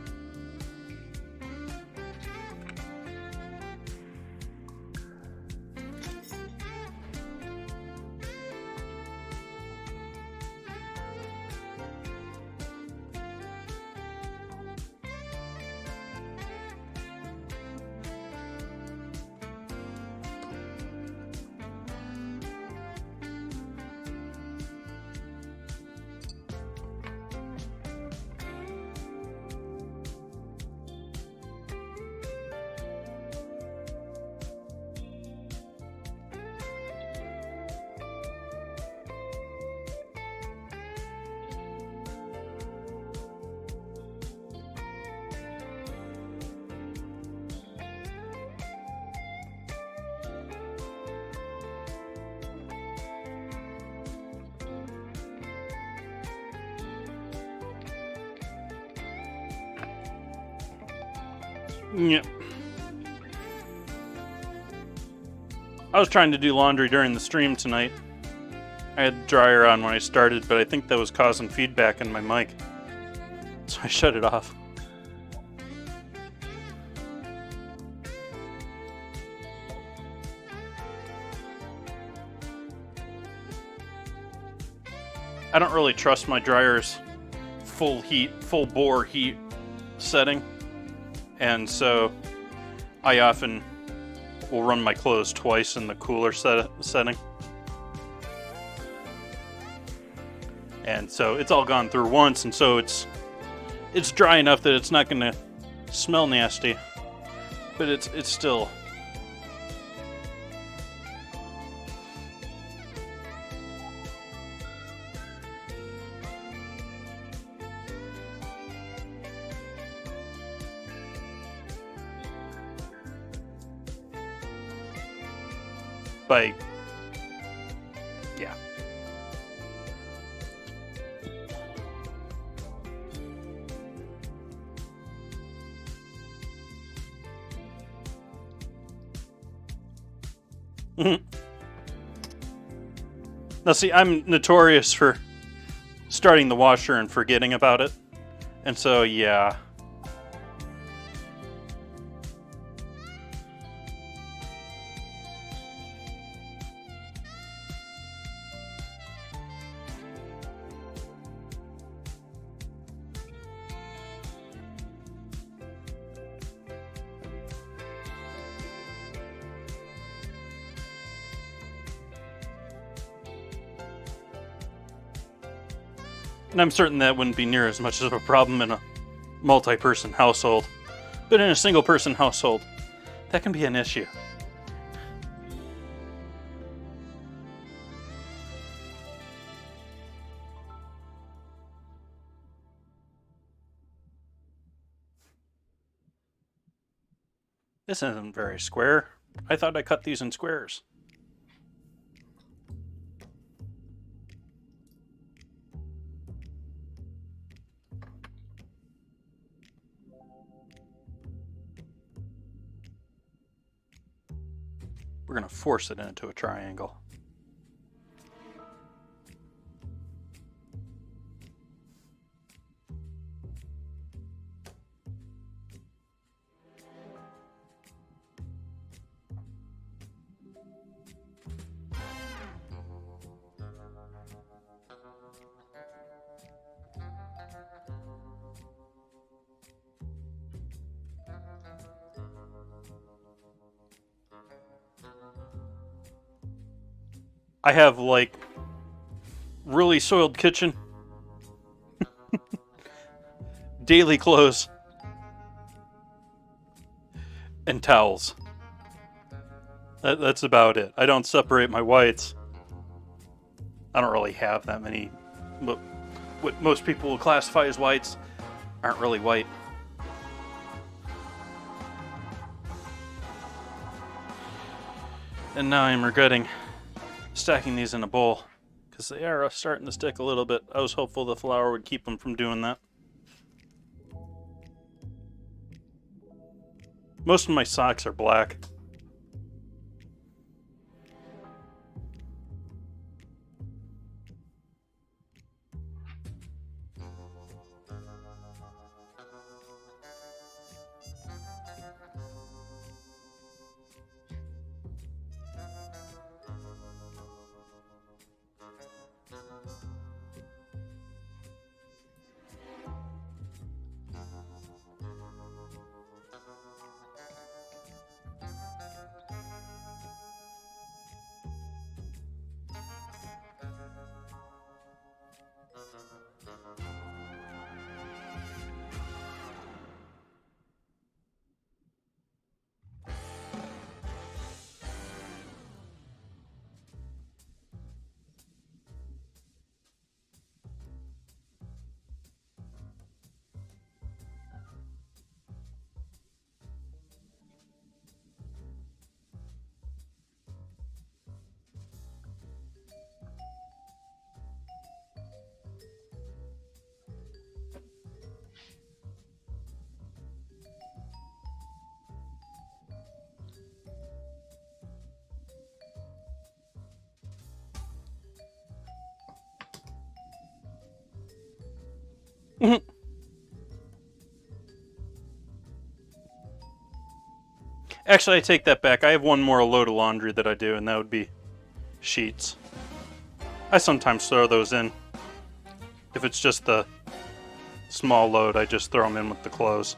Yep. I was trying to do laundry during the stream tonight. I had the dryer on when I started, but I think that was causing feedback in my mic. So I shut it off. I don't really trust my dryer's full bore heat setting. And so I often will run my clothes twice in the cooler setting. And so it's all gone through once, and so it's dry enough that it's not going to smell nasty. But it's still... yeah. Now see, I'm notorious for starting the washer and forgetting about it. And so, yeah. And I'm certain that wouldn't be near as much of a problem in a multi-person household. But in a single-person household, that can be an issue. This isn't very square. I thought I cut these in squares. We're going to force it into a triangle. I have like really soiled kitchen, daily clothes, and towels. That's about it. I don't separate my whites. I don't really have that many. What most people will classify as whites aren't really white. And now I'm regretting stacking these in a bowl because they are starting to stick a little bit. I was hopeful the flour would keep them from doing that. Most of my socks are black. Actually, I take that back. I have one more load of laundry that I do, and that would be sheets. I sometimes throw those in. If it's just the small load, I just throw them in with the clothes.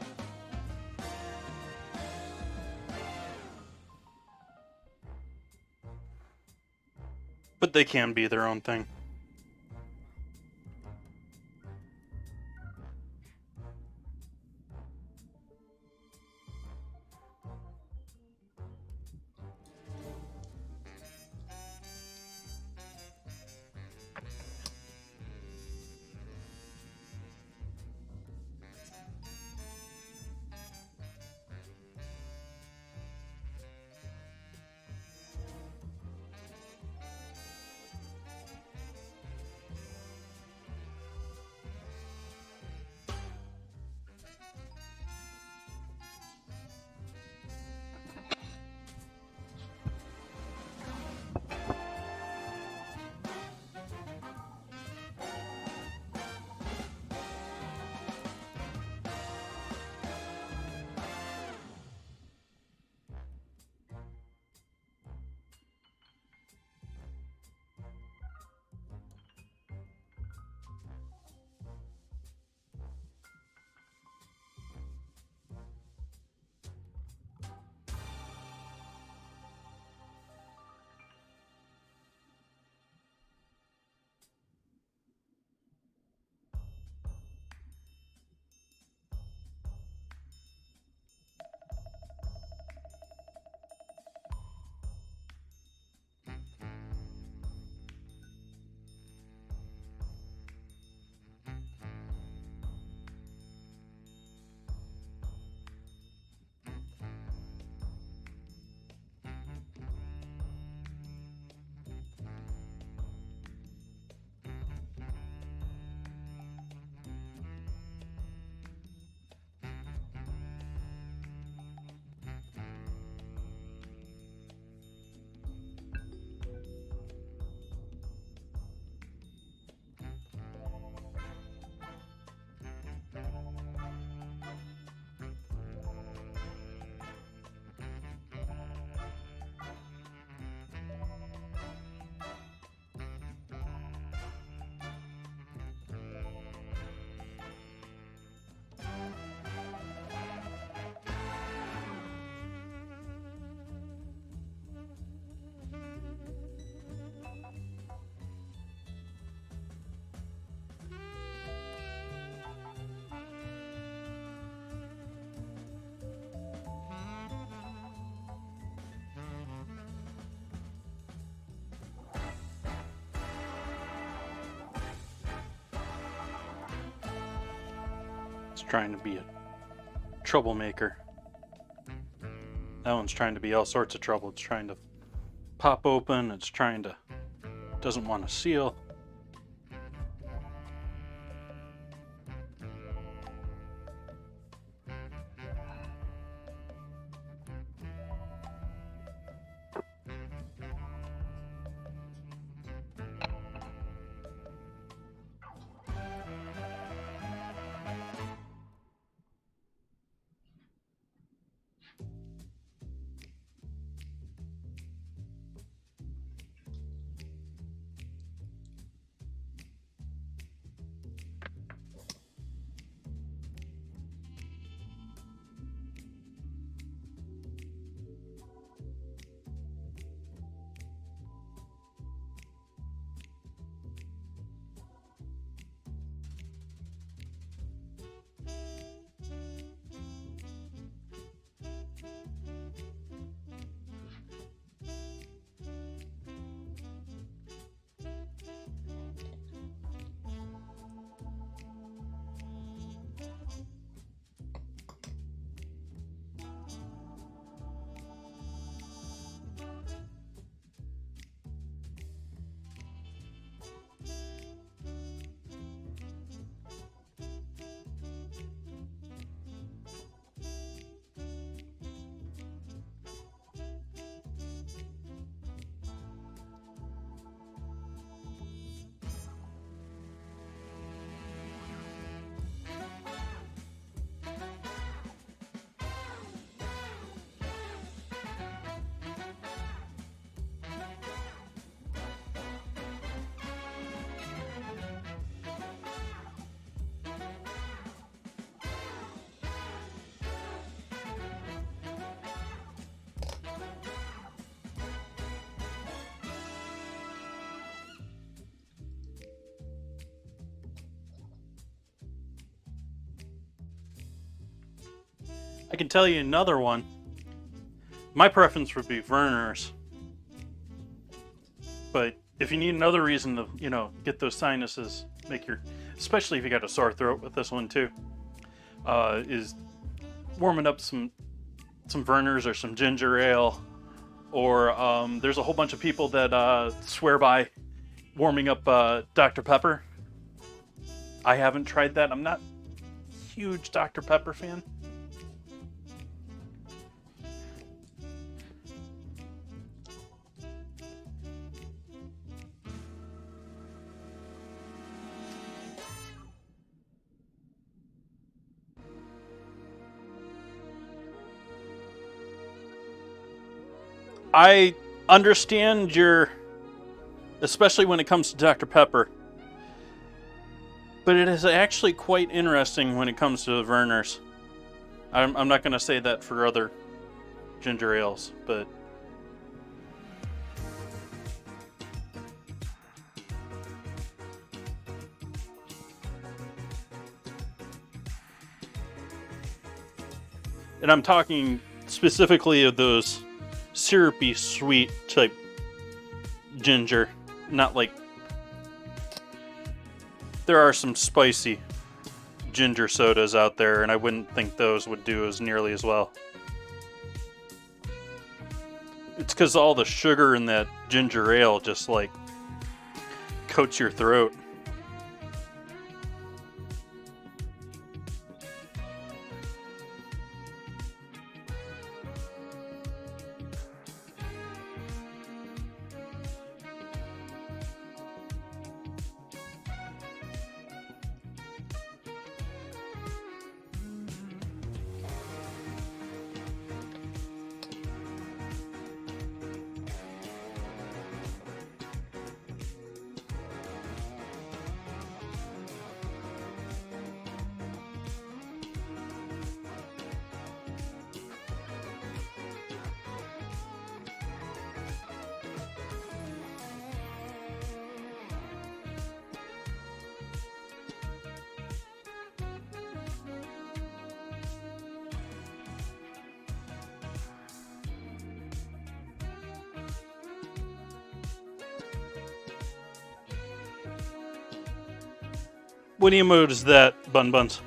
But they can be their own thing. trying to be a troublemaker. That one's trying to be all sorts of trouble. It's trying to pop open. It's trying to... doesn't want to seal. I can tell you another one. My preference would be Werner's. But if you need another reason to, get those sinuses, especially if you got a sore throat with this one too, is warming up some Werner's or some ginger ale, or there's a whole bunch of people that swear by warming up Dr. Pepper. I haven't tried that. I'm not a huge Dr. Pepper fan. I understand especially when it comes to Dr. Pepper, but it is actually quite interesting when it comes to Werner's. I'm not going to say that for other ginger ales, but and I'm talking specifically of those syrupy, sweet type ginger, not like... There are some spicy ginger sodas out there, and I wouldn't think those would do as nearly as well. It's because all the sugar in that ginger ale just coats your throat. What emote is that, Bun Buns?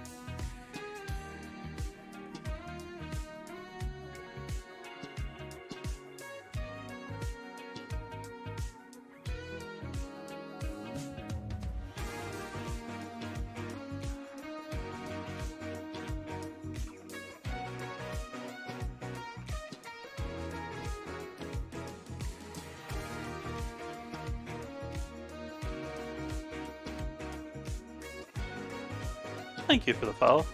Thank you for the follow.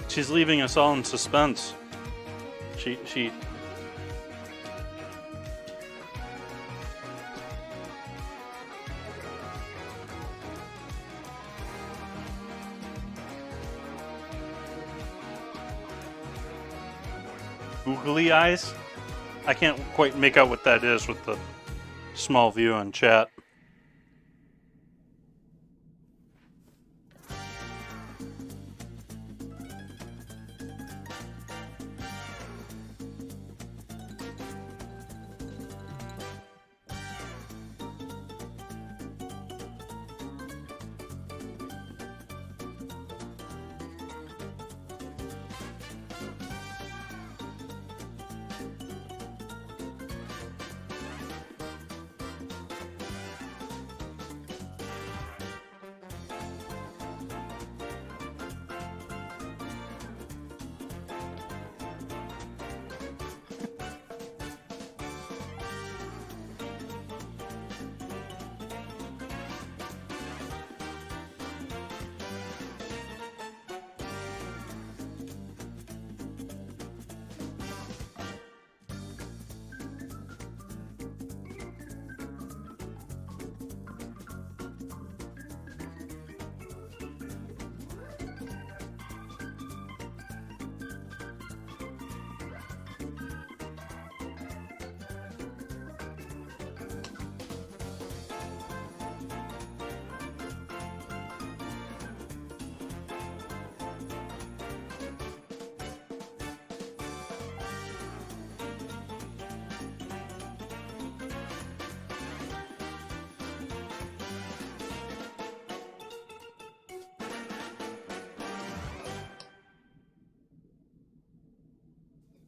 She's leaving us all in suspense. She googly eyes? I can't quite make out what that is with the small view on chat.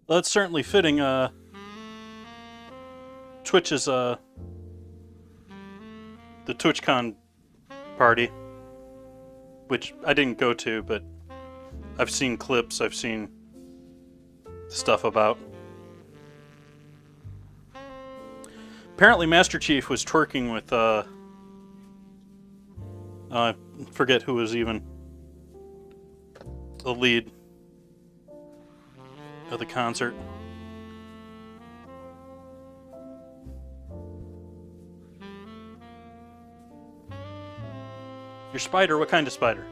Well, that's certainly fitting. Twitch's the TwitchCon party, which I didn't go to, but I've seen clips, I've seen stuff about. Apparently Master Chief was twerking with I forget who was even the lead of the concert. Your spider? What kind of spider?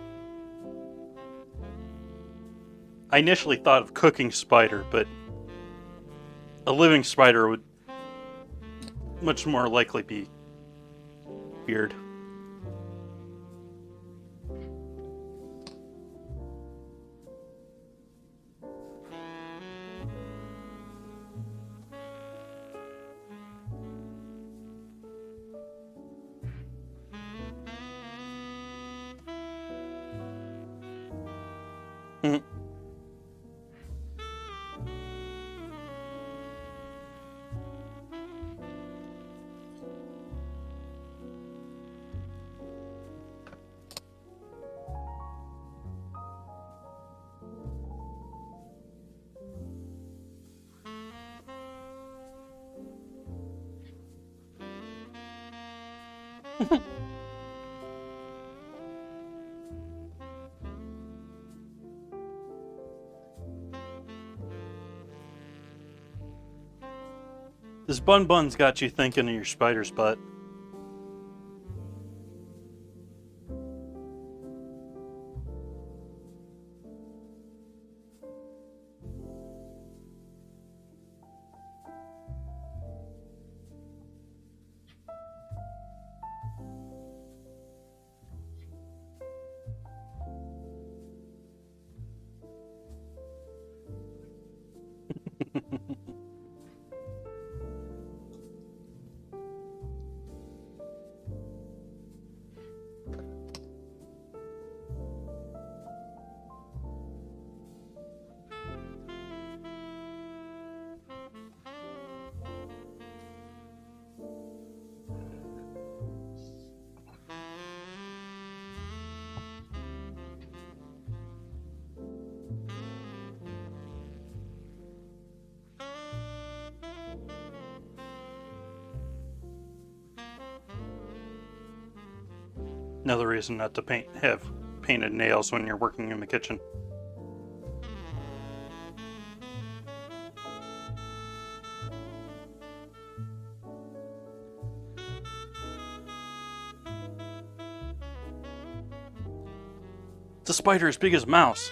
I initially thought of cooking spider, but a living spider would much more likely be weird. This bun's got you thinking of your spider's butt. Another reason not to have painted nails when you're working in the kitchen. It's a spider as big as a mouse.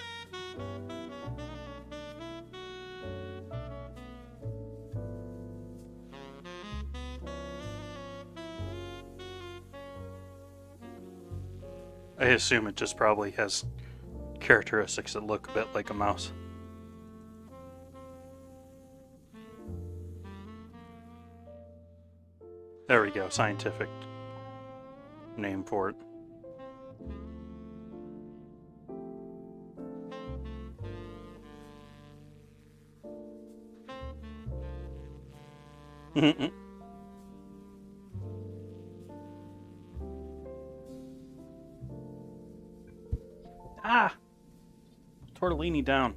I assume it just probably has characteristics that look a bit like a mouse. There we go, scientific name for it. Ah! Tortellini down.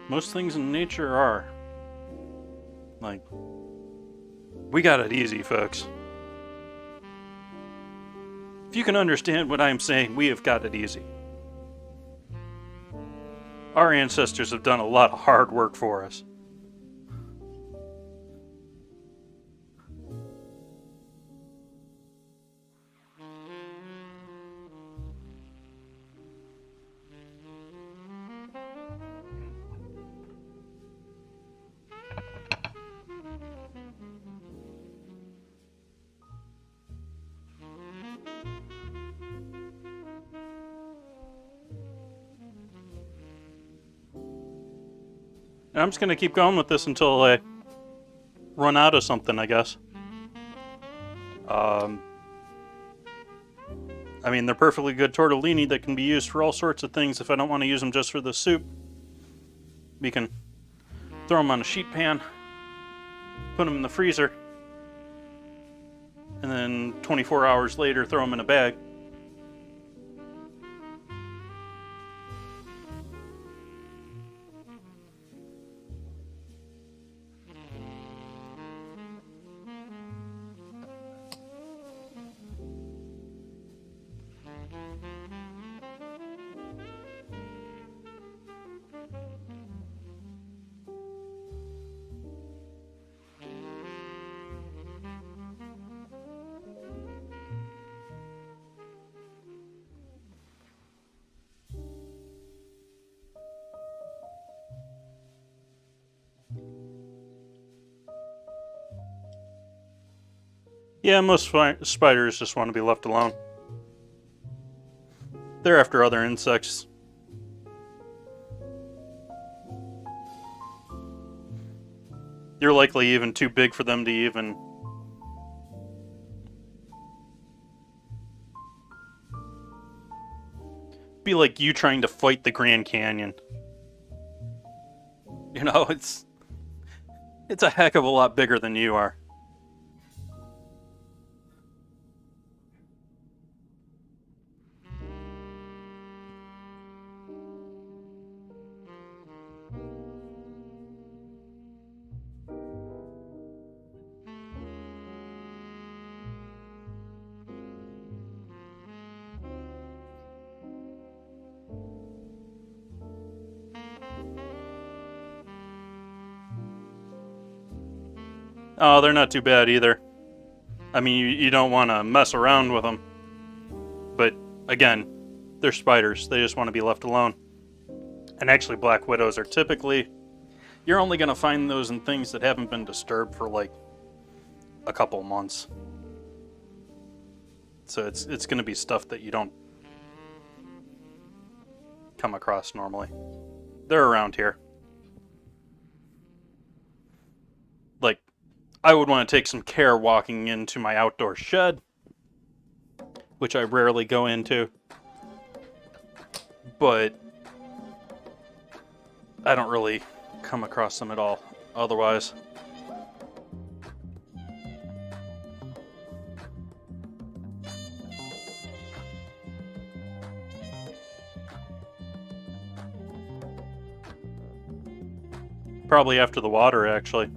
Most things in nature are. Like, we got it easy, folks. If you can understand what I'm saying, we have got it easy. Our ancestors have done a lot of hard work for us. And I'm just going to keep going with this until I run out of something, I guess. I mean, they're perfectly good tortellini that can be used for all sorts of things. If I don't want to use them just for the soup, we can throw them on a sheet pan, put them in the freezer, and then 24 hours later, throw them in a bag. Yeah, most spiders just want to be left alone. They're after other insects. You're likely even too big for them to even... be like you trying to fight the Grand Canyon. You know, it's a heck of a lot bigger than you are. Oh, they're not too bad either. I mean, you don't want to mess around with them. But, again, they're spiders. They just want to be left alone. And actually, black widows are typically... You're only going to find those in things that haven't been disturbed for like a couple months. So it's going to be stuff that you don't come across normally. They're around here. Like, I would want to take some care walking into my outdoor shed, which I rarely go into. But I don't really come across them at all otherwise. Probably after the water, actually.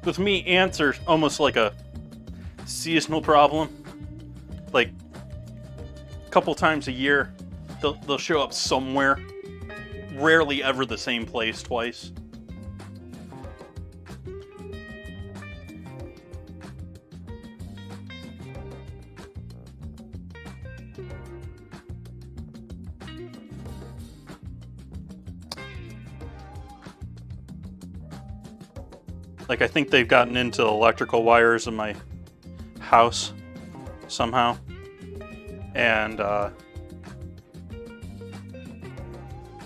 With me, ants are almost like a seasonal problem. Like, a couple times a year, they'll show up somewhere. Rarely ever the same place twice. Like, I think they've gotten into the electrical wires in my house somehow. And,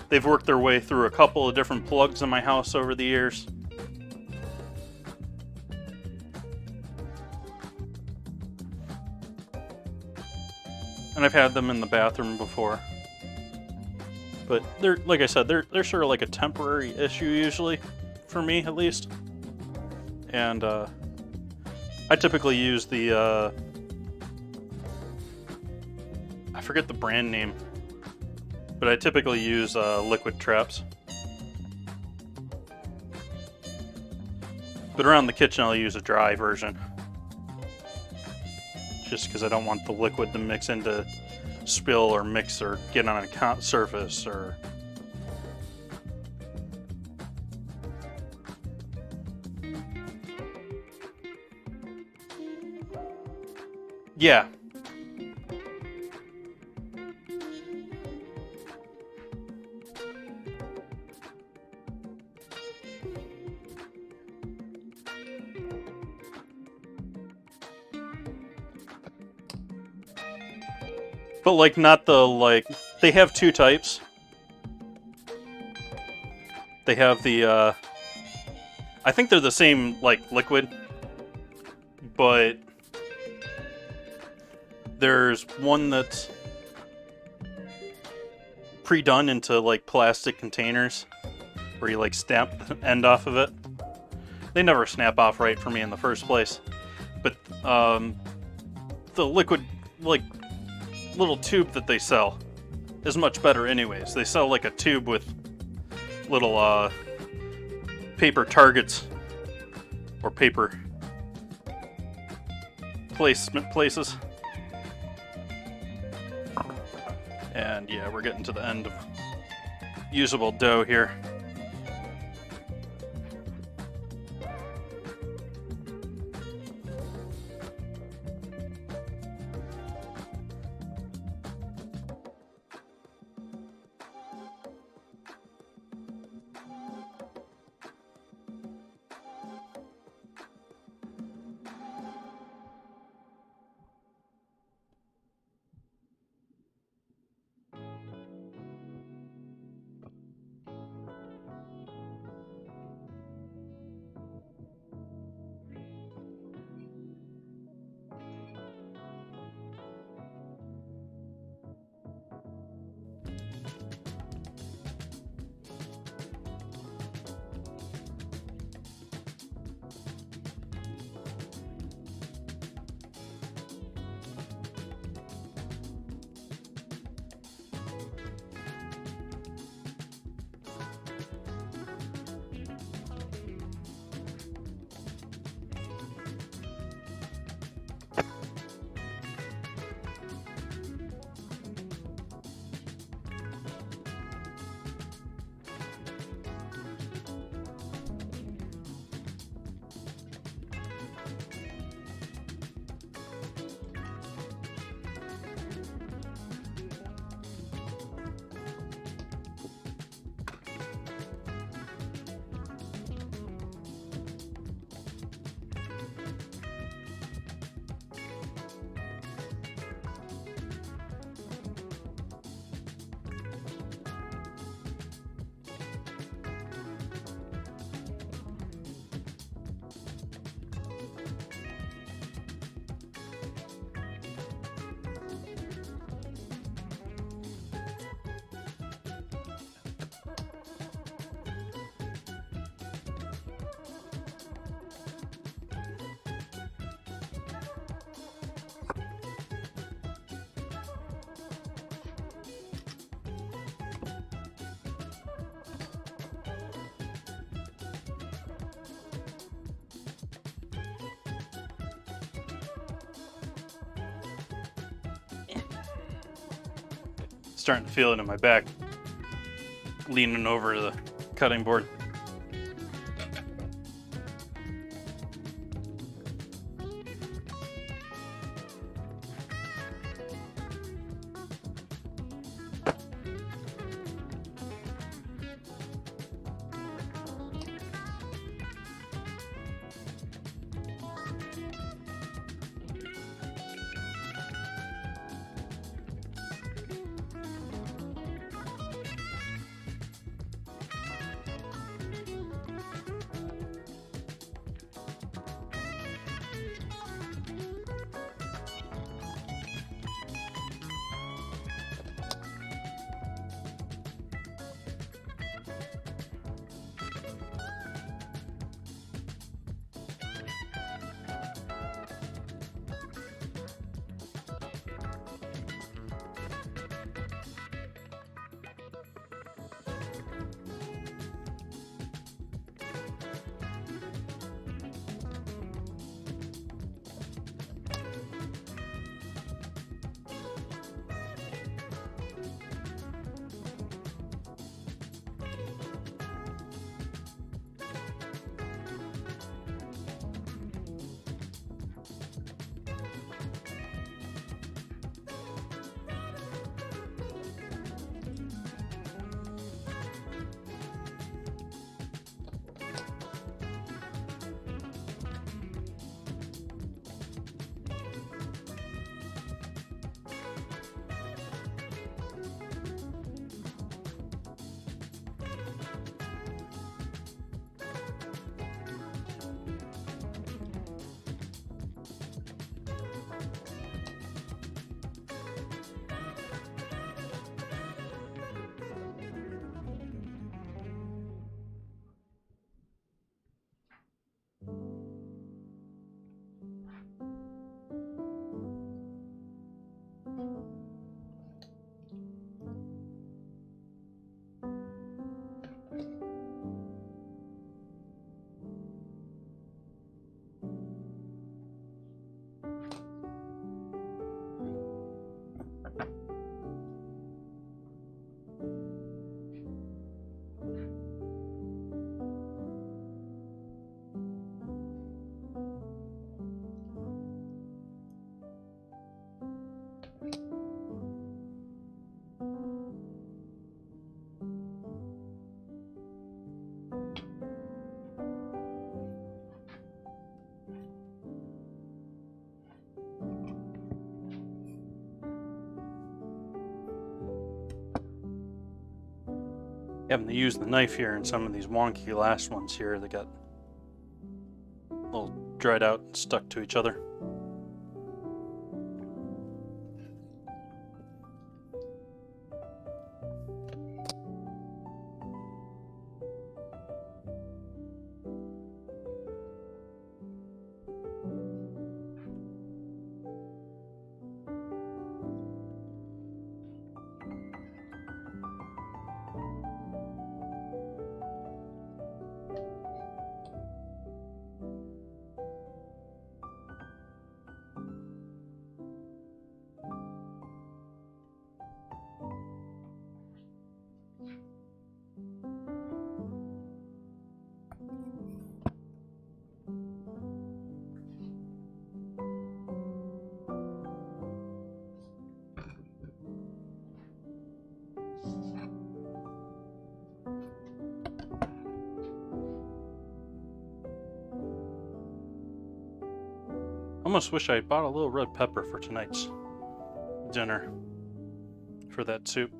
they've worked their way through a couple of different plugs in my house over the years. And I've had them in the bathroom before. But they're, like I said, they're sort of like a temporary issue usually, for me at least. And I typically use the I forget the brand name, but I typically use liquid traps. But around the kitchen I'll use a dry version, just because I don't want the liquid to mix into spill or mix or get on a surface or... Yeah. But, like, not the, like... They have two types. They have the, I think they're the same, like, liquid. But... There's one that's pre-done into, like, plastic containers. Where you, like, snap the end off of it. They never snap off right for me in the first place. But, the liquid, like... little tube that they sell is much better anyways. They sell like a tube with little paper targets or paper places. And yeah, we're getting to the end of usable dough here. Starting to feel it in my back, leaning over the cutting board. Having to use the knife here in some of these wonky last ones here that got a little dried out and stuck to each other. Almost wish I had bought a little red pepper for tonight's dinner for that soup.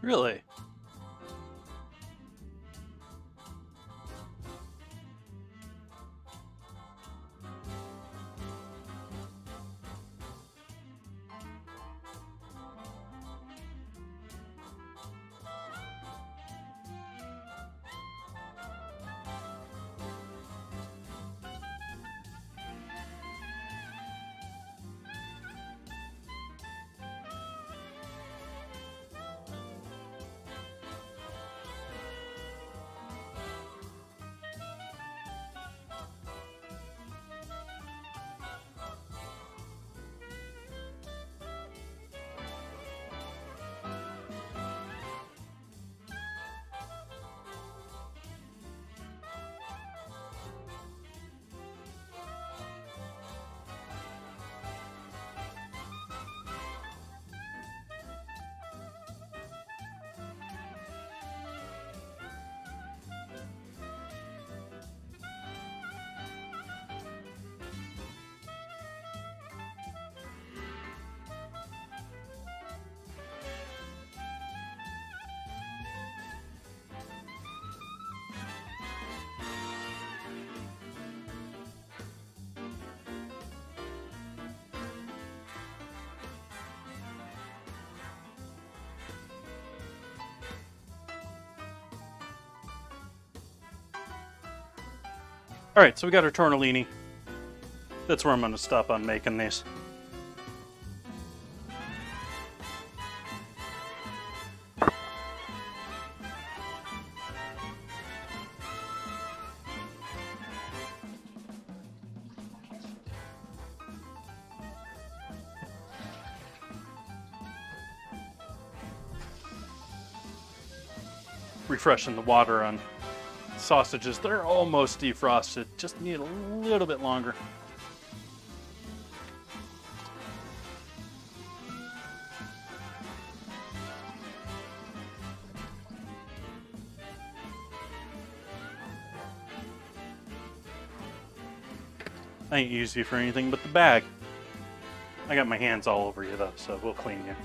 Really? Alright, so we got our tortellini. That's where I'm going to stop on making these. Refreshing the water on sausages. They're almost defrosted. Just need a little bit longer. I ain't use you for anything but the bag. I got my hands all over you though, so we'll clean you.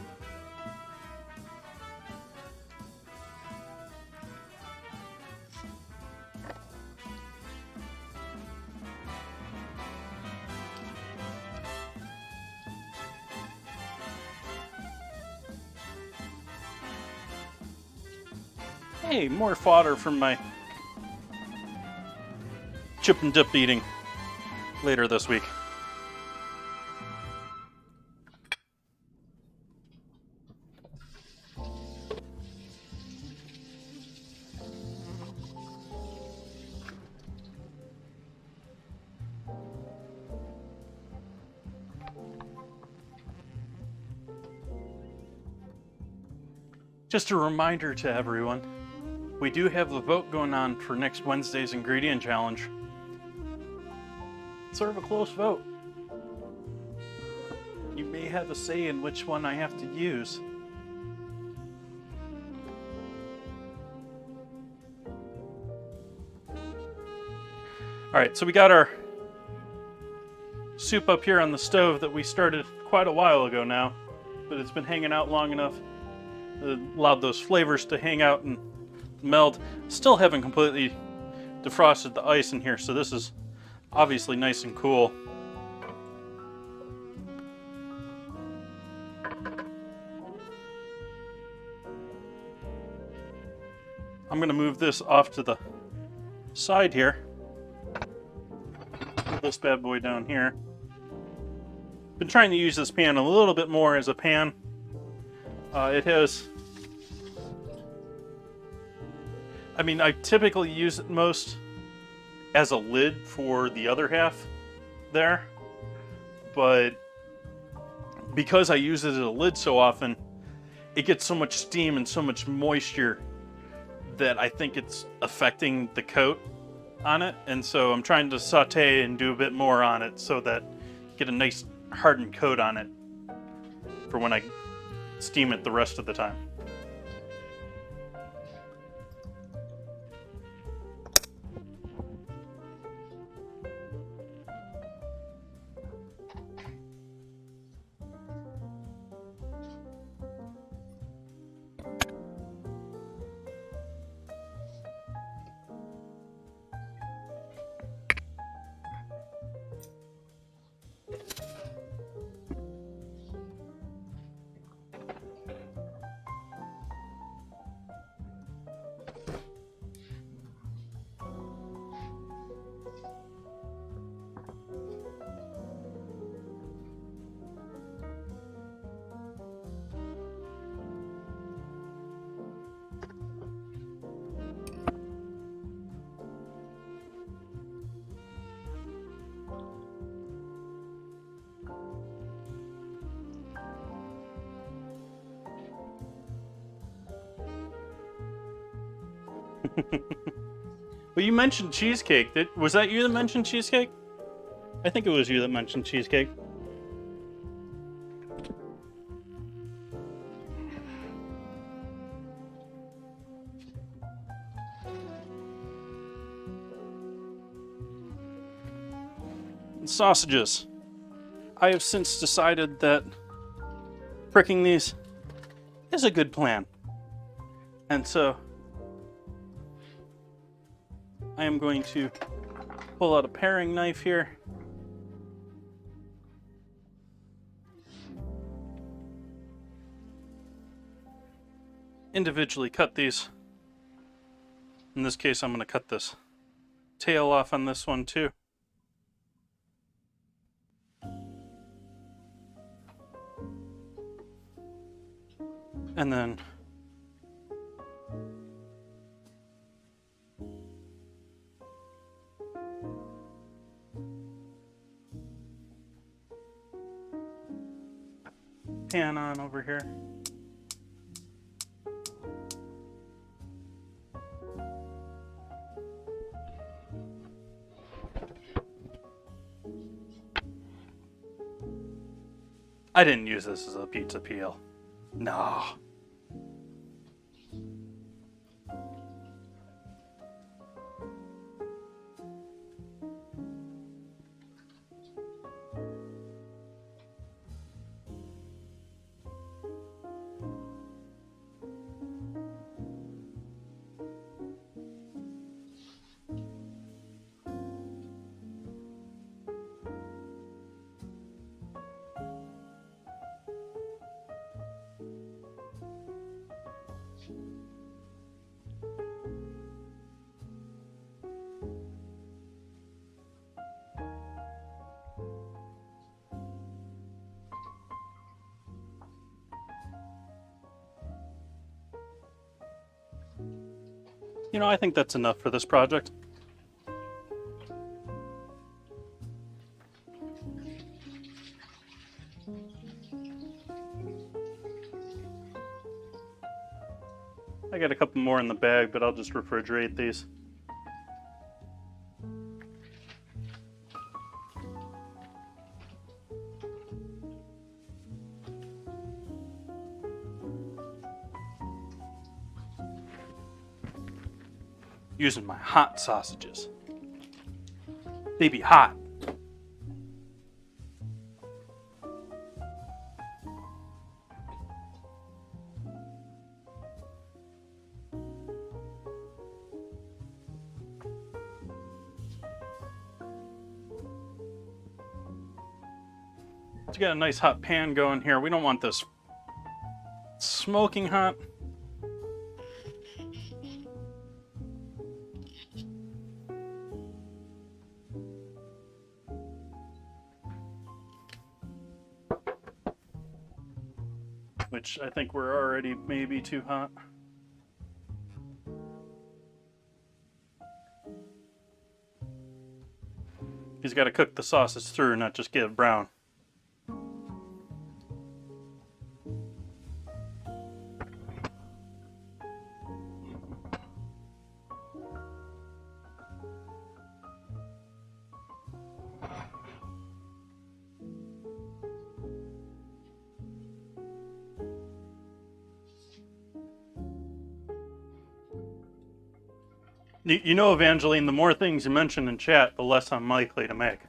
Hey, more fodder from my chip and dip eating later this week. Just a reminder to everyone, we do have a vote going on for next Wednesday's ingredient challenge. It's sort of a close vote. You may have a say in which one I have to use. Alright, so we got our soup up here on the stove that we started quite a while ago now, but it's been hanging out long enough. It allowed those flavors to hang out and meld. Still haven't completely defrosted the ice in here, so this is obviously nice and cool. I'm going to move this off to the side here. Put this bad boy down here. Been trying to use this pan a little bit more as a pan. It has... I mean, I typically use it most as a lid for the other half there, but because I use it as a lid so often, it gets so much steam and so much moisture that I think it's affecting the coat on it, and so I'm trying to saute and do a bit more on it so that I get a nice hardened coat on it for when I steam it the rest of the time. But you mentioned cheesecake. Was that you that mentioned cheesecake? I think it was you that mentioned cheesecake. And sausages. I have since decided that pricking these is a good plan. And so I am going to pull out a paring knife here. Individually cut these. In this case, I'm going to cut this tail off on this one too. And then pan on over here. I didn't use this as a pizza peel. No. You know, I think that's enough for this project. I got a couple more in the bag, but I'll just refrigerate these. Using my hot sausages. They be hot. You got a nice hot pan going here. We don't want this smoking hot. Which I think we're already maybe too hot. He's got to cook the sausage through, not just get it brown. You know, Evangeline, the more things you mention in chat, the less I'm likely to make.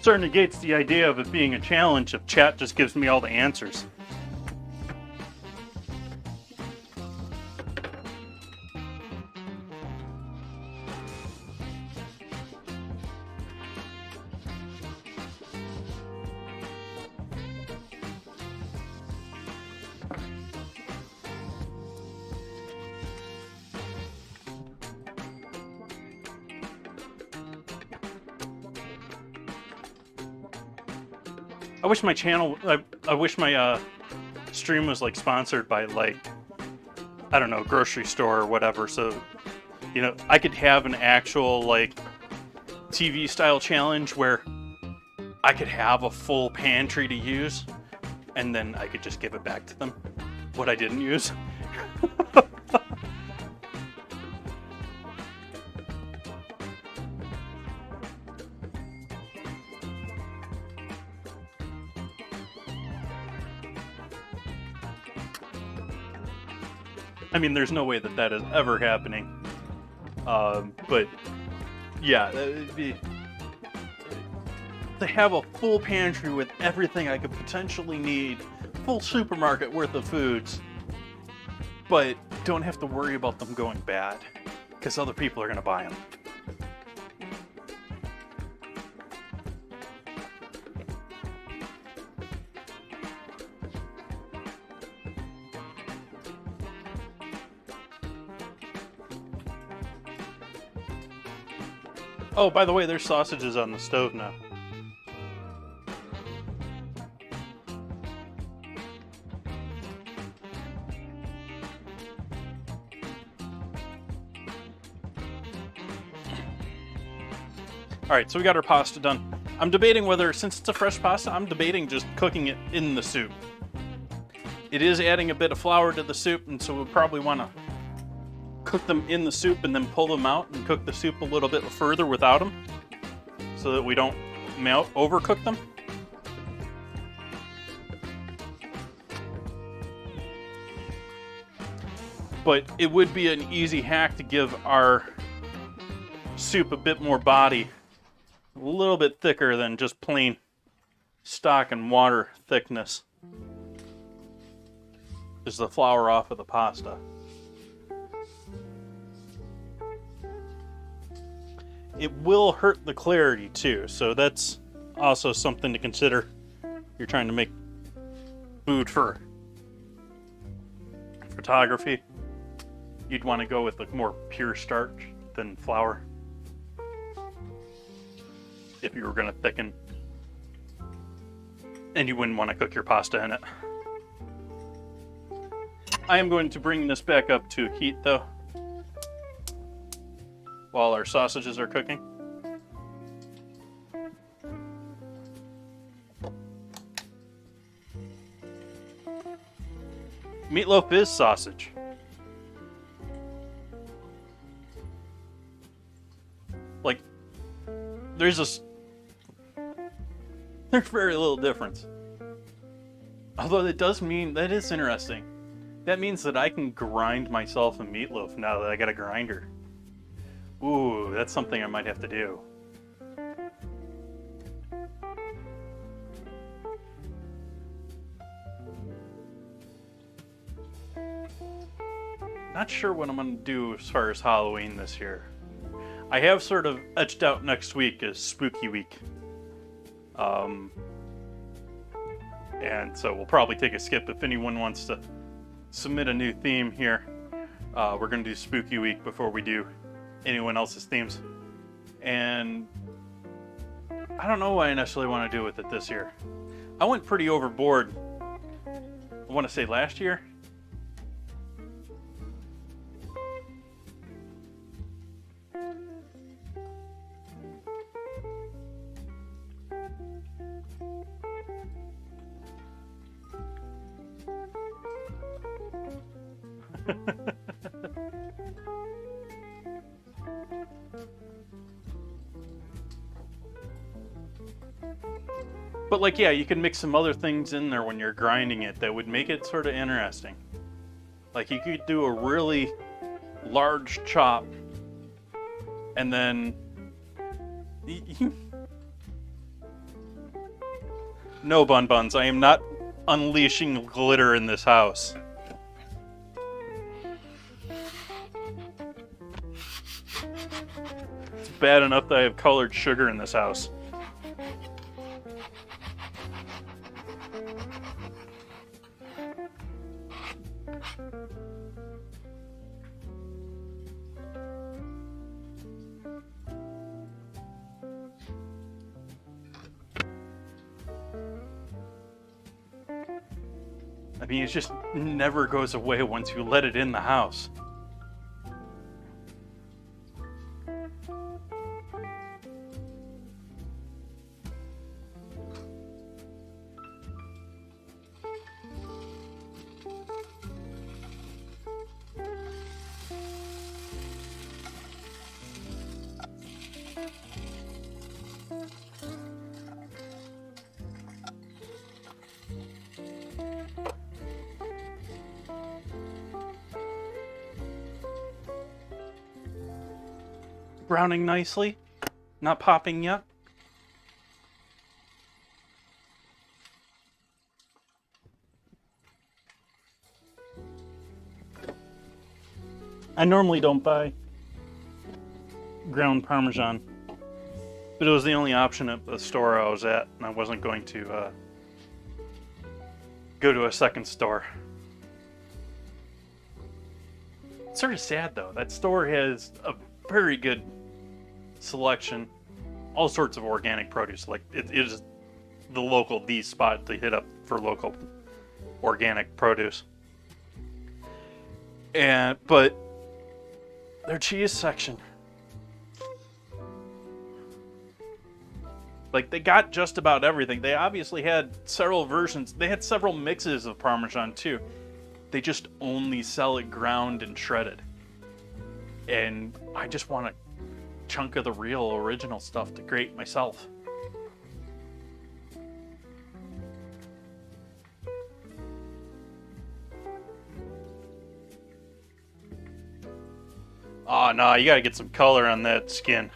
Sort of negates the idea of it being a challenge if chat just gives me all the answers. I wish my channel, I wish my stream was like sponsored by like, I don't know, grocery store or whatever. So, you know, I could have an actual like TV style challenge where I could have a full pantry to use, and then I could just give it back to them, what I didn't use. I mean, there's no way that that is ever happening. But yeah, it'd be to have a full pantry with everything I could potentially need, full supermarket worth of foods, but don't have to worry about them going bad because other people are going to buy them. Oh, by the way, there's sausages on the stove now. Alright, so we got our pasta done. I'm debating whether, since it's a fresh pasta, I'm debating just cooking it in the soup. It is adding a bit of flour to the soup, and so we'll probably want to cook them in the soup and then pull them out and cook the soup a little bit further without them, so that we don't overcook them. But it would be an easy hack to give our soup a bit more body, a little bit thicker than just plain stock and water thickness. Is the flour off of the pasta. It will hurt the clarity too, so that's also something to consider. You're trying to make food for photography. You'd want to go with like more pure starch than flour if you were going to thicken, and you wouldn't want to cook your pasta in it. I am going to bring this back up to heat though, while our sausages are cooking. Meatloaf is sausage. Like, there's very little difference. Although that does mean, that is interesting. That means that I can grind myself a meatloaf now that I got a grinder. Ooh, that's something I might have to do. Not sure what I'm going to do as far as Halloween this year. I have sort of etched out next week as Spooky Week. And so we'll probably take a skip if anyone wants to submit a new theme here. We're going to do Spooky Week before we do anyone else's themes. And I don't know what I necessarily want to do with it this year. I went pretty overboard, I want to say last year. But like, yeah, you can mix some other things in there when you're grinding it that would make it sort of interesting. Like, you could do a really large chop and then no, Bun Buns, I am not unleashing glitter in this house. It's bad enough that I have colored sugar in this house. I mean, it just never goes away once you let it in the house. Browning nicely, not popping yet. I normally don't buy ground Parmesan, but it was the only option at the store I was at, and I wasn't going to go to a second store. It's sort of sad though. That store has a very good selection, all sorts of organic produce. Like it is the spot to hit up for local organic produce. But their cheese section, like, they got just about everything. They obviously had several versions. They had several mixes of Parmesan too. They just only sell it ground and shredded. And I just want a chunk of the real original stuff to grate myself. Oh no, you gotta get some color on that skin.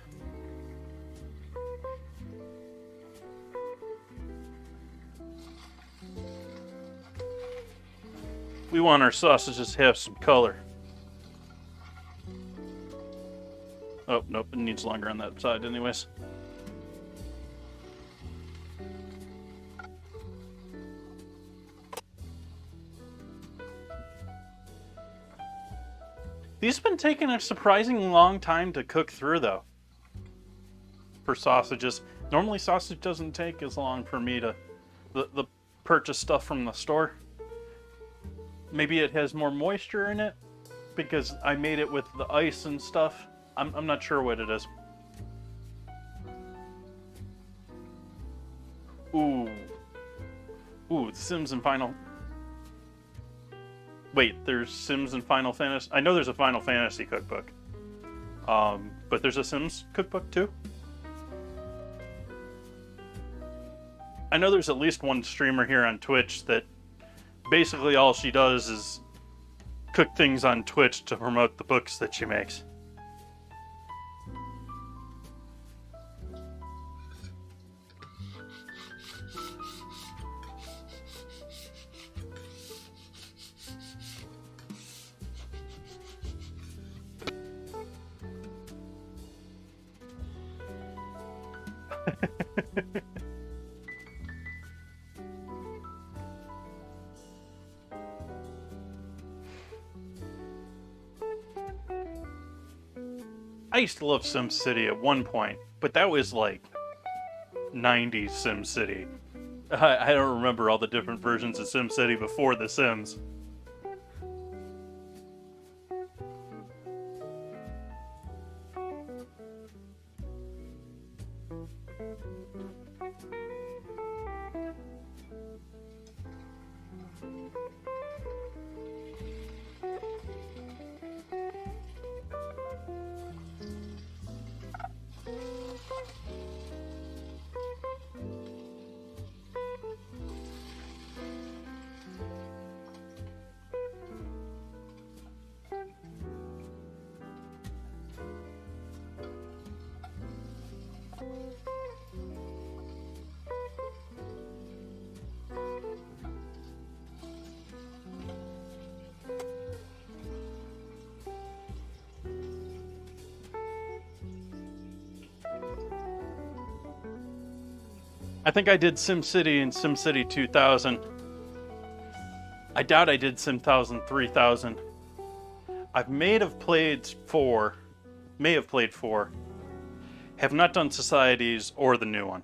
We want our sausages to have some color. Oh, nope, it needs longer on that side anyways. These have been taking a surprisingly long time to cook through, though, for sausages. Normally sausage doesn't take as long for me to the purchase stuff from the store. Maybe it has more moisture in it because I made it with the ice and stuff. I'm not sure what it is. Ooh, Sims and Final. Wait, there's Sims and Final Fantasy. I know there's a Final Fantasy cookbook, but there's a Sims cookbook too. I know there's at least one streamer here on Twitch that basically all she does is cook things on Twitch to promote the books that she makes. I used to love SimCity at one point, but that was like 90s SimCity. I don't remember all the different versions of SimCity before The Sims. I think I did SimCity and SimCity 2000. I doubt I did SimThousand 3000. May have played 4. Have not done Societies or the new one.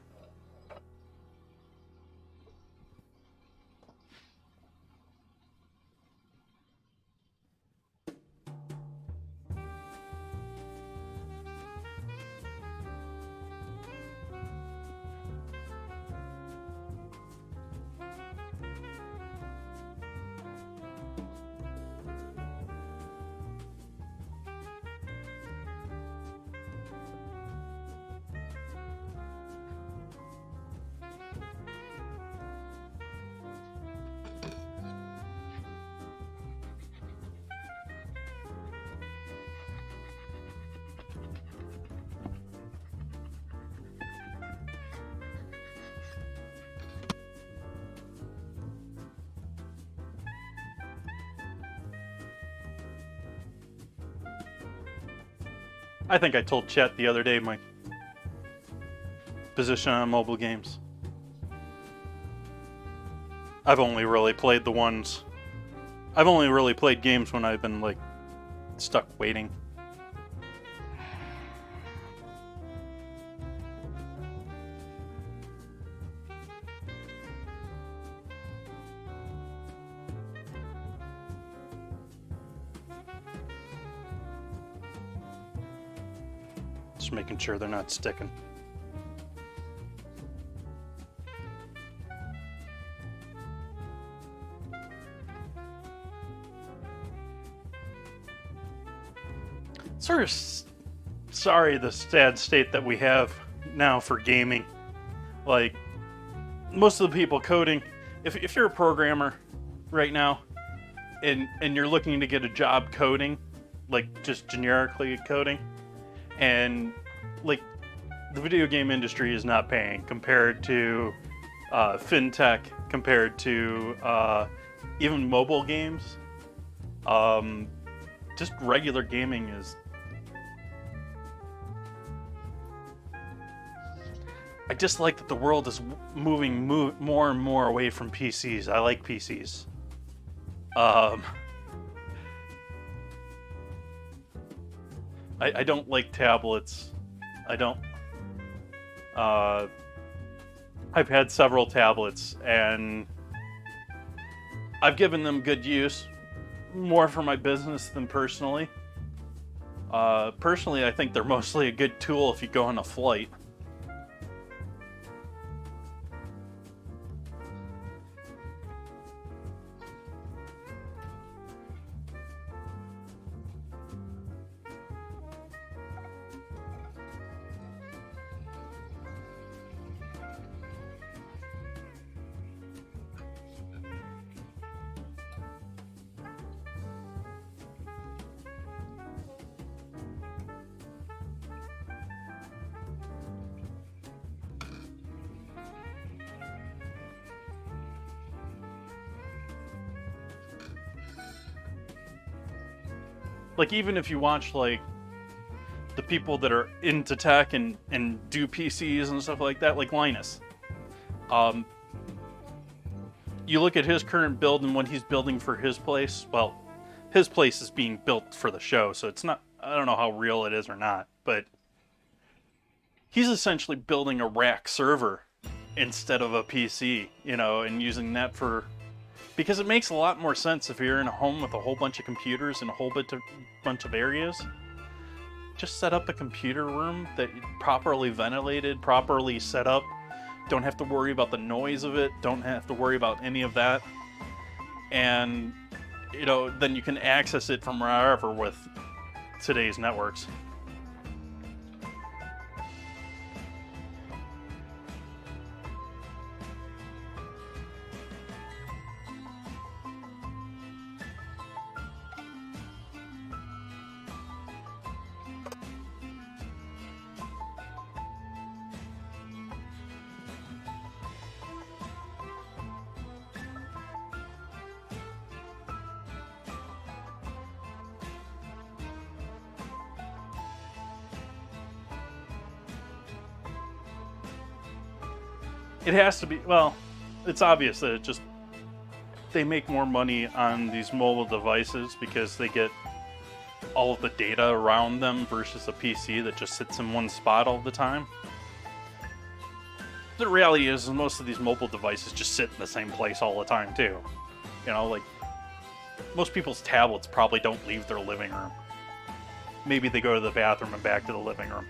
I think I told Chet the other day my position on mobile games. I've only really played games when I've been, like, stuck waiting. Just making sure they're not sticking. Sort of sorry the sad state that we have now for gaming. Like, most of the people coding, if you're a programmer right now and you're looking to get a job coding, like just generically coding, and like the video game industry is not paying compared to fintech, compared to even mobile games. Just regular gaming is. I just like that the world is moving more and more away from PCs. I like PCs. I don't like tablets. I don't. I've had several tablets, and I've given them good use, more for my business than personally. Personally, I think they're mostly a good tool if you go on a flight. Like, even if you watch, like, the people that are into tech and do PCs and stuff like that, like Linus. You look at his current build and what he's building for his place. Well, his place is being built for the show, so it's not, I don't know how real it is or not, but he's essentially building a rack server instead of a PC, you know, and using that for... Because it makes a lot more sense if you're in a home with a whole bunch of computers and a whole bunch of areas. Just set up a computer room that properly ventilated, properly set up. Don't have to worry about the noise of it. Don't have to worry about any of that. And, you know, then you can access it from wherever with today's networks. It has to be, well, it's obvious that they make more money on these mobile devices because they get all of the data around them versus a PC that just sits in one spot all the time. The reality is most of these mobile devices just sit in the same place all the time too. You know, like, most people's tablets probably don't leave their living room. Maybe they go to the bathroom and back to the living room.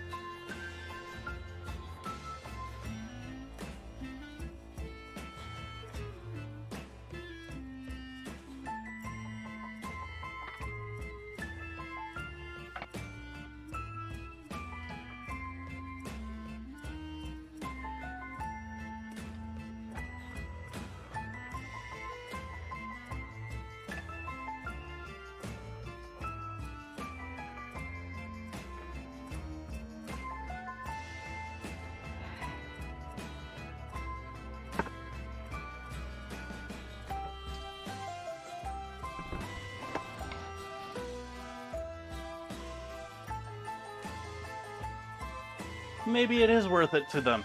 maybe it is worth it to them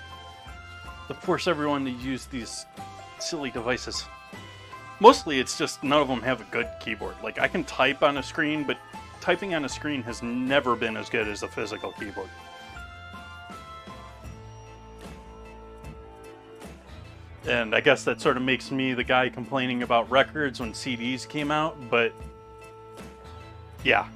to force everyone to use these silly devices. Mostly it's just none of them have a good keyboard. Like, I can type on a screen, but typing on a screen has never been as good as a physical keyboard. And I guess that sort of makes me the guy complaining about records when CDs came out, but yeah.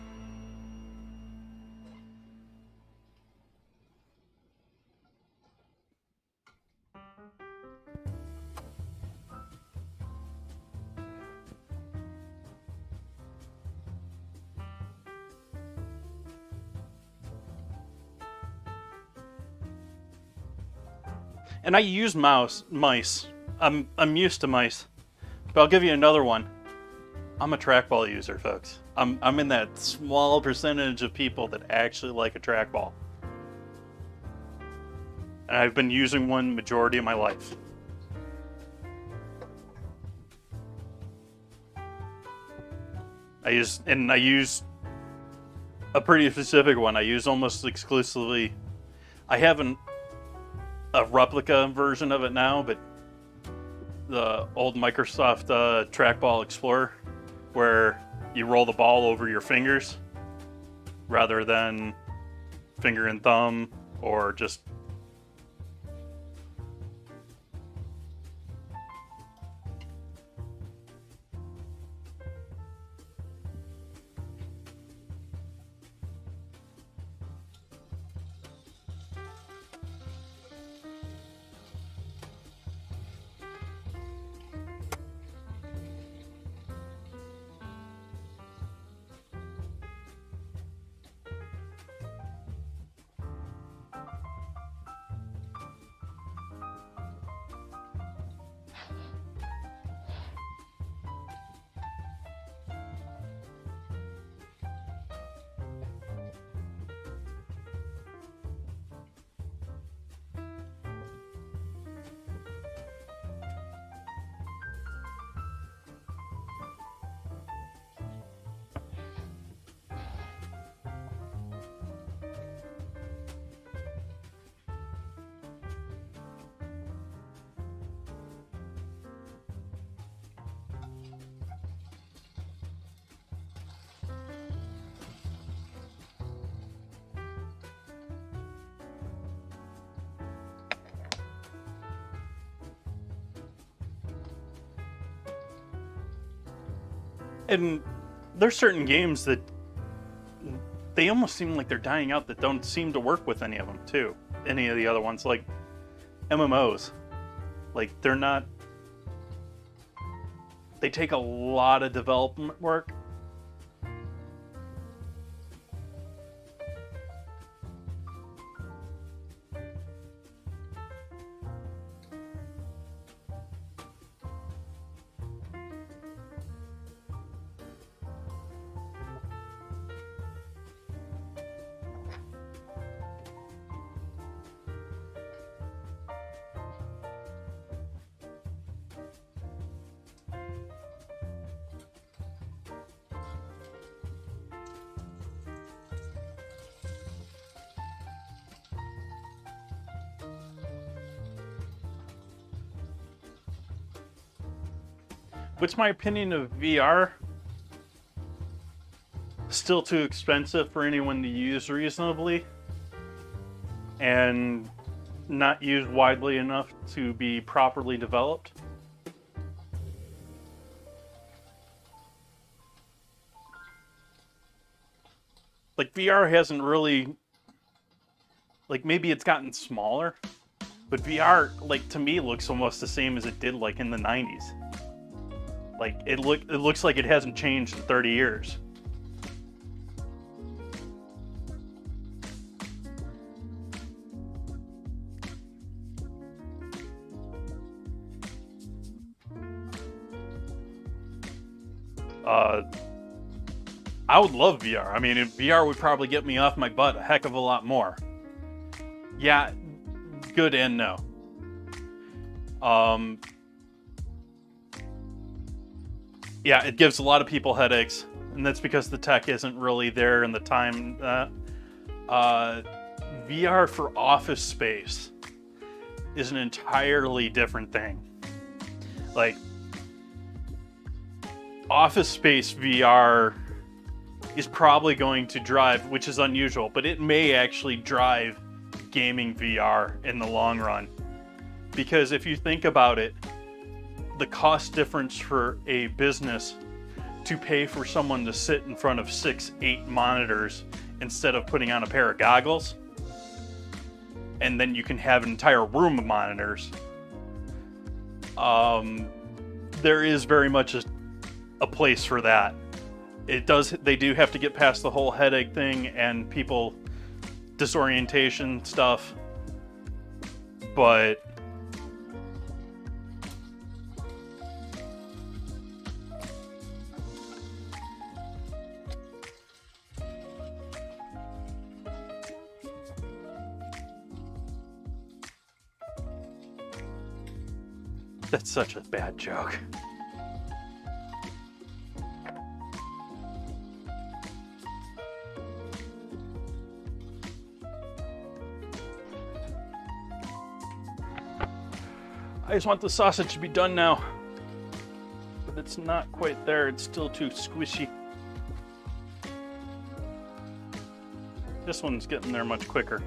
And I use mice. I'm used to mice. But I'll give you another one. I'm a trackball user, folks. I'm in that small percentage of people that actually like a trackball. And I've been using one majority of my life. I use a pretty specific one. I use almost exclusively. I have a replica version of it now, but the old Microsoft Trackball Explorer, where you roll the ball over your fingers rather than finger and thumb, or just and there's certain games that they almost seem like they're dying out that don't seem to work with any of them too. Any of the other ones, like MMOs. Like, they're not. They take a lot of development work. What's my opinion of VR? Still too expensive for anyone to use reasonably, and not used widely enough to be properly developed. Like, VR hasn't really, like, maybe it's gotten smaller, but VR, like, to me looks almost the same as it did like in the 90s. Like, it looks like it hasn't changed in 30 years. I would love VR. I mean, VR would probably get me off my butt a heck of a lot more. Yeah, good and no. Yeah, it gives a lot of people headaches, and that's because the tech isn't really there in the time. VR for office space is an entirely different thing. Like, office space VR is probably going to drive, which is unusual, but it may actually drive gaming VR in the long run. Because if you think about it, the cost difference for a business to pay for someone to sit in front of 6, 8 monitors instead of putting on a pair of goggles, and then you can have an entire room of monitors, there is very much a place for that. They do have to get past the whole headache thing and people disorientation stuff, but that's such a bad joke. I just want the sausage to be done now. But it's not quite there. It's still too squishy. This one's getting there much quicker.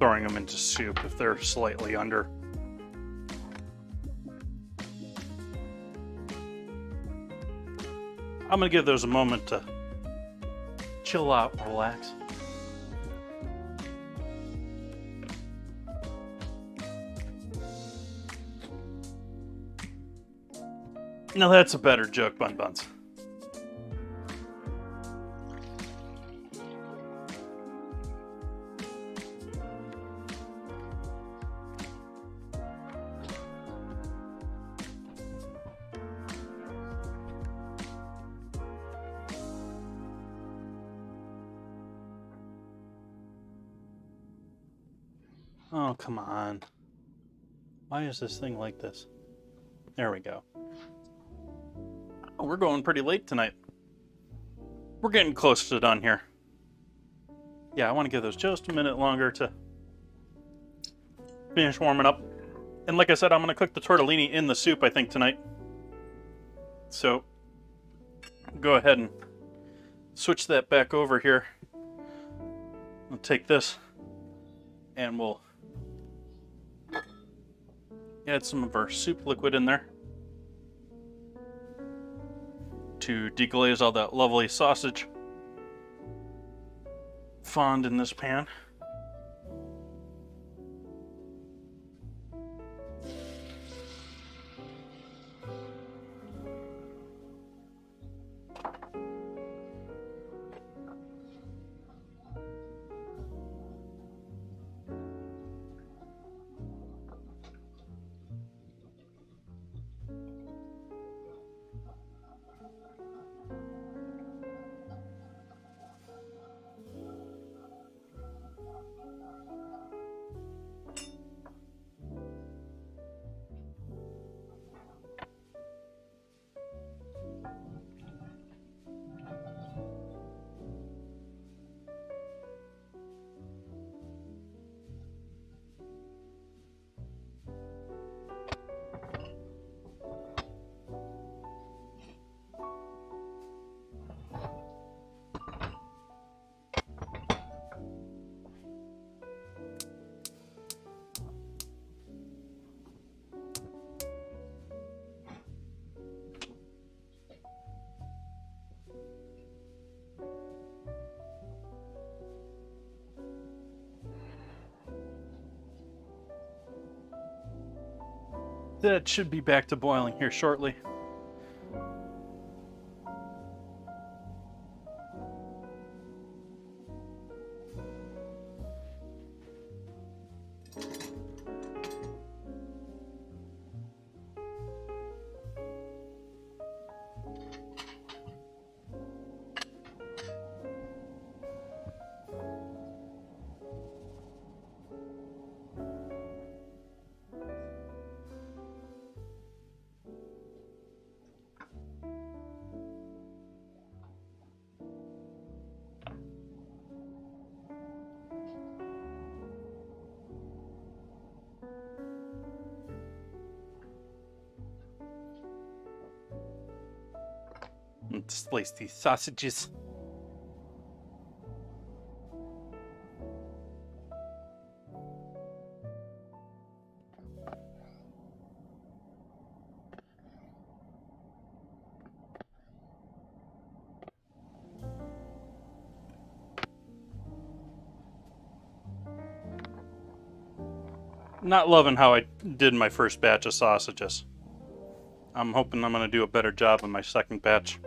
Throwing them into soup if they're slightly under. I'm gonna give those a moment to chill out and relax. Now that's a better joke, Bun Buns. Oh, come on. Why is this thing like this? There we go. Oh, we're going pretty late tonight. We're getting close to done here. Yeah, I want to give those just a minute longer to finish warming up. And like I said, I'm going to cook the tortellini in the soup, I think, tonight. So, go ahead and switch that back over here. I'll take this and we'll add some of our soup liquid in there to deglaze all that lovely sausage fond in this pan. That should be back to boiling here shortly. Let's slice these sausages. Not loving how I did my first batch of sausages. I'm hoping I'm going to do a better job on my second batch.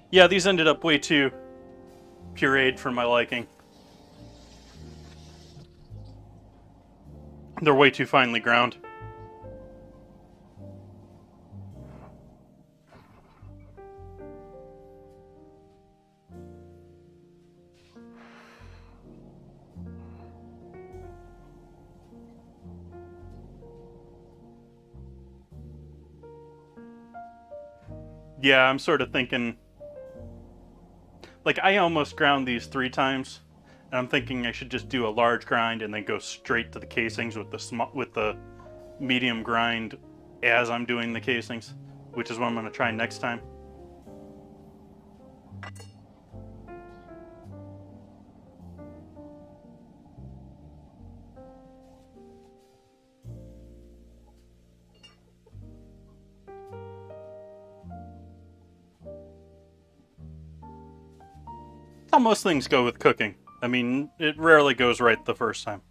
Yeah, these ended up way too pureed for my liking. They're way too finely ground. Yeah, I'm sort of thinking... Like, I almost ground these 3 times, and I'm thinking I should just do a large grind and then go straight to the casings with the medium grind as I'm doing the casings, which is what I'm going to try next time. That's how most things go with cooking. I mean, it rarely goes right the first time.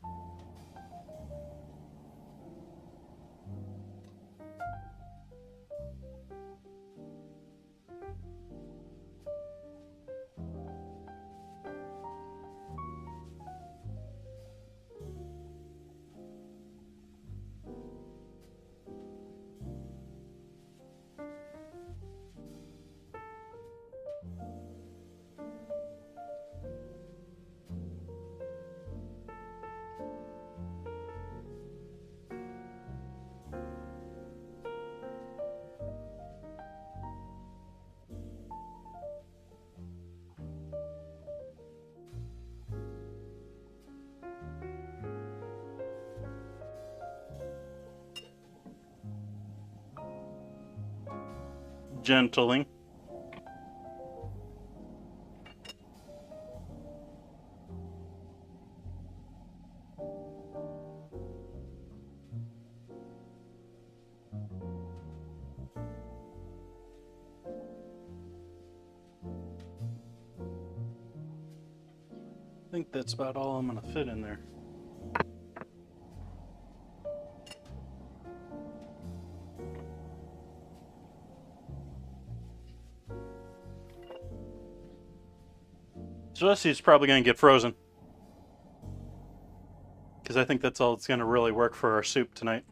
Gentling. I think that's about all I'm going to fit in there. So the rest of it's probably going to get frozen. Because I think that's all that's going to really work for our soup tonight.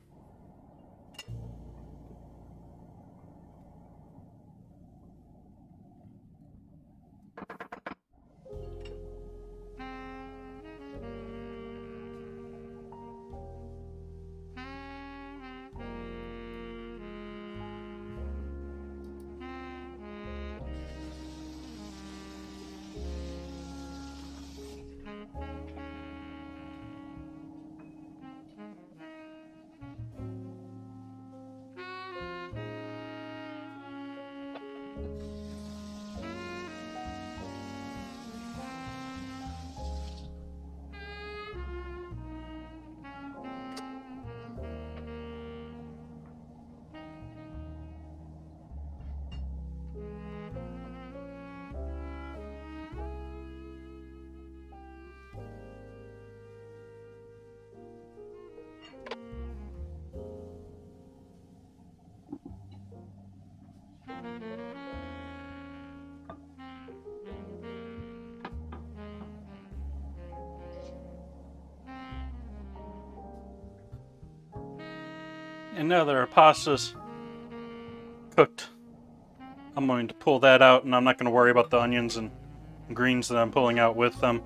And now that our pasta's cooked, I'm going to pull that out, and I'm not going to worry about the onions and greens that I'm pulling out with them.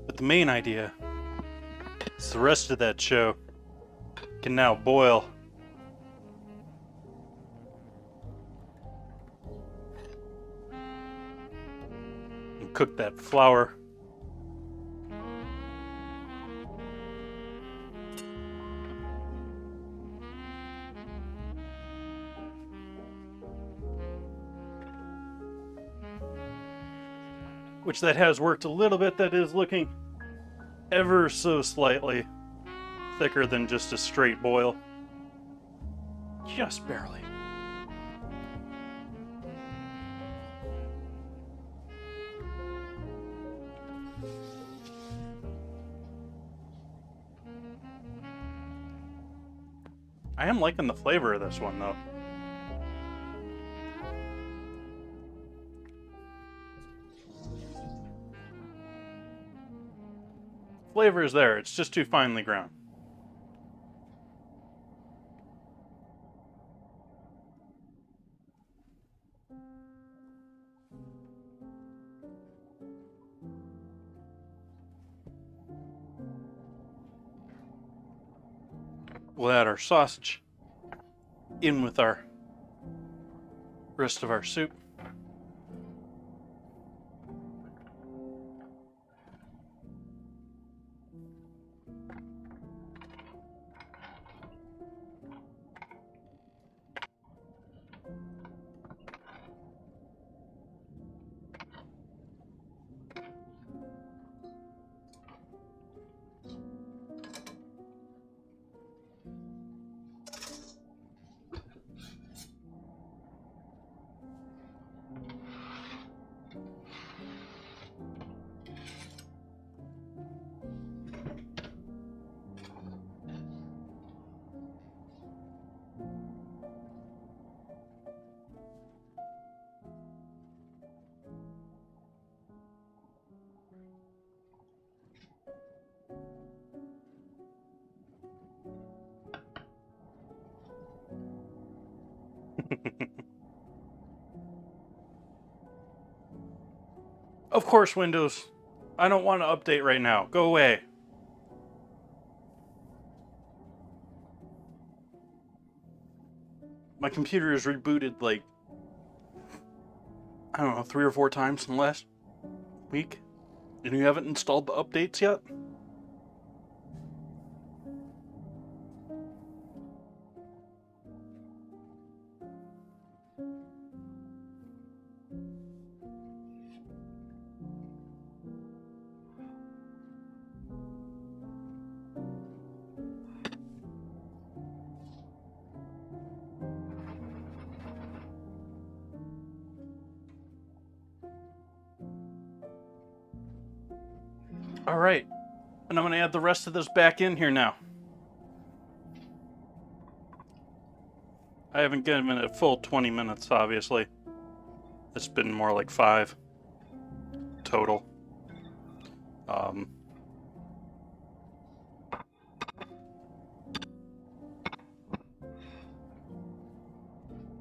But the main idea is the rest of that show can now boil. And cook that flour. Which that has worked a little bit. That is looking ever so slightly thicker than just a straight boil. Just barely. I am liking the flavor of this one, though. Flavor is there, it's just too finely ground. We'll add our sausage in with our rest of our soup. Of course, Windows. I don't want to update right now. Go away. My computer is rebooted like, I don't know, 3 or 4 times in the last week. And you haven't installed the updates yet? All right, and I'm going to add the rest of this back in here now. I haven't given it a full 20 minutes, obviously. It's been more like 5 total.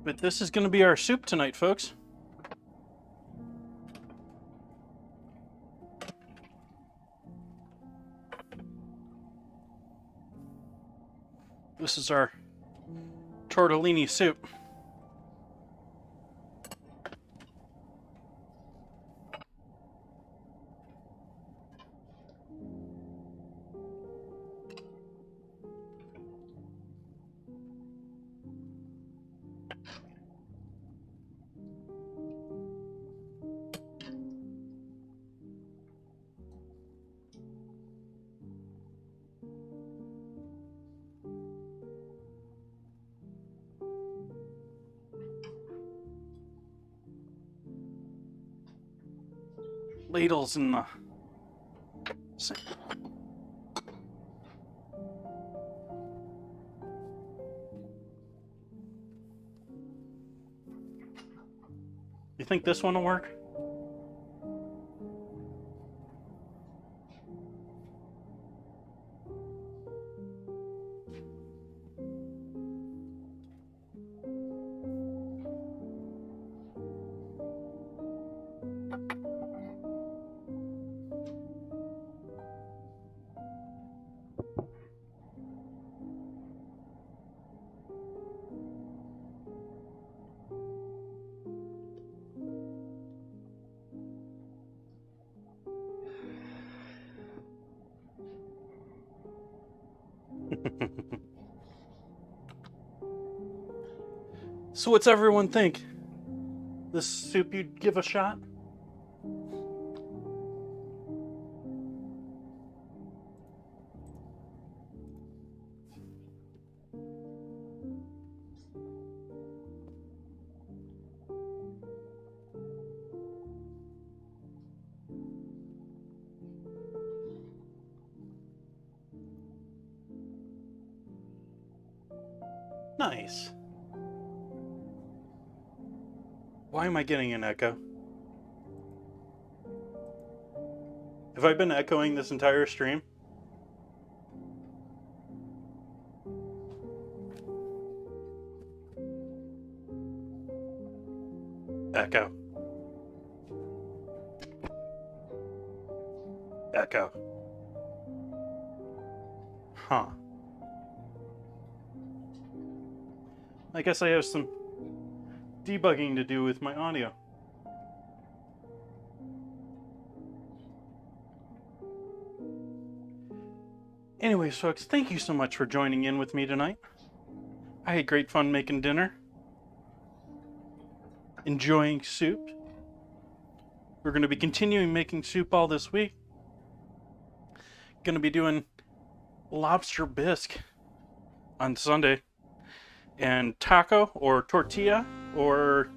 But this is going to be our soup tonight, folks. This is our tortellini soup. Ladles in the sink. think this one will work? So what's everyone think? This soup you'd give a shot? Nice. Why am I getting an echo? Have I been echoing this entire stream? Echo. Echo. Huh. I guess I have some debugging to do with my audio. Anyways, folks, thank you so much for joining in with me tonight. I had great fun making dinner. Enjoying soup. We're going to be continuing making soup all this week. Going to be doing lobster bisque on Sunday. And taco or tortilla or...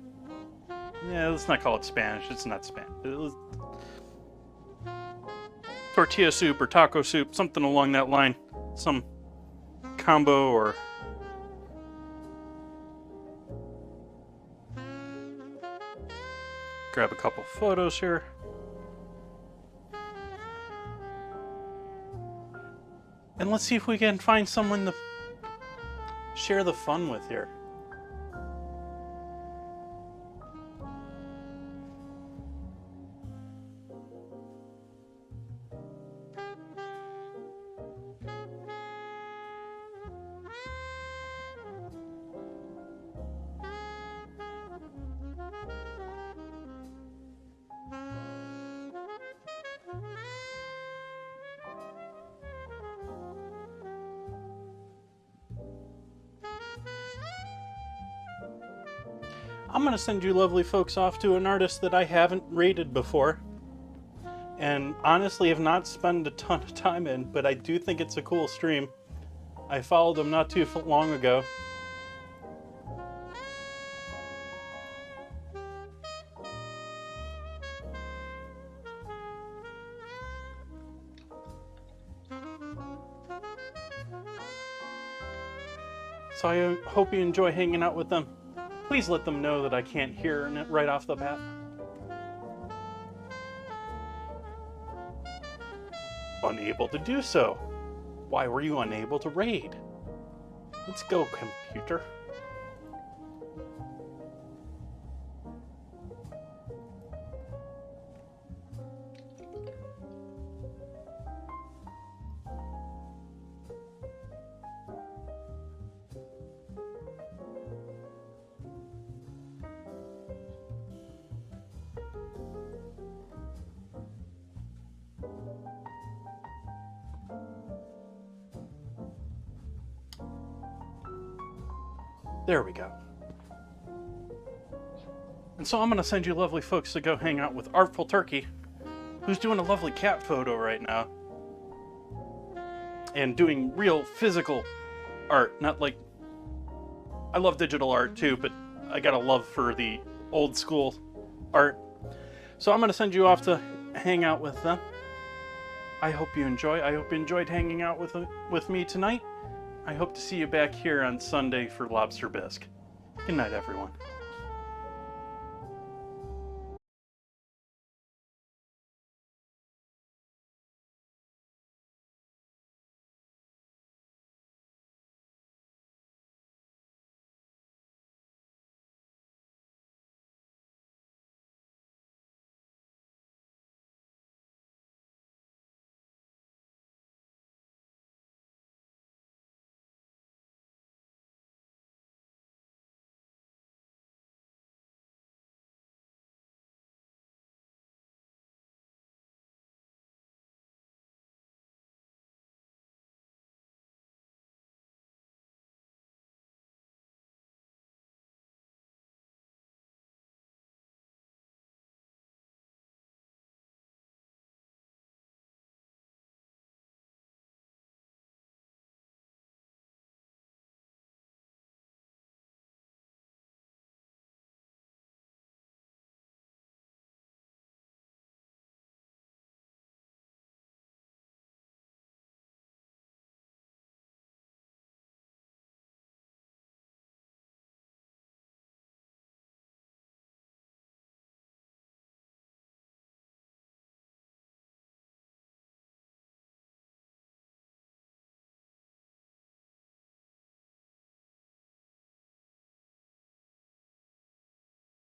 yeah, let's not call it Spanish. It's not Spanish. Tortilla soup or taco soup, something along that line. Some combo or... grab a couple photos here. And let's see if we can find someone to share the fun with here. I'm going to send you lovely folks off to an artist that I haven't rated before. And honestly have not spent a ton of time in, but I do think it's a cool stream. I followed them not too long ago. So I hope you enjoy hanging out with them. Please let them know that I can't hear it right off the bat. Unable to do so. Why were you unable to raid? Let's go, computer. There we go. And so I'm going to send you lovely folks to go hang out with Artful Turkey, who's doing a lovely cat photo right now. And doing real physical art, not like... I love digital art too, but I got a love for the old school art. So I'm going to send you off to hang out with them. I hope you enjoy. I hope you enjoyed hanging out with me tonight. I hope to see you back here on Sunday for Lobster Bisque. Good night, everyone.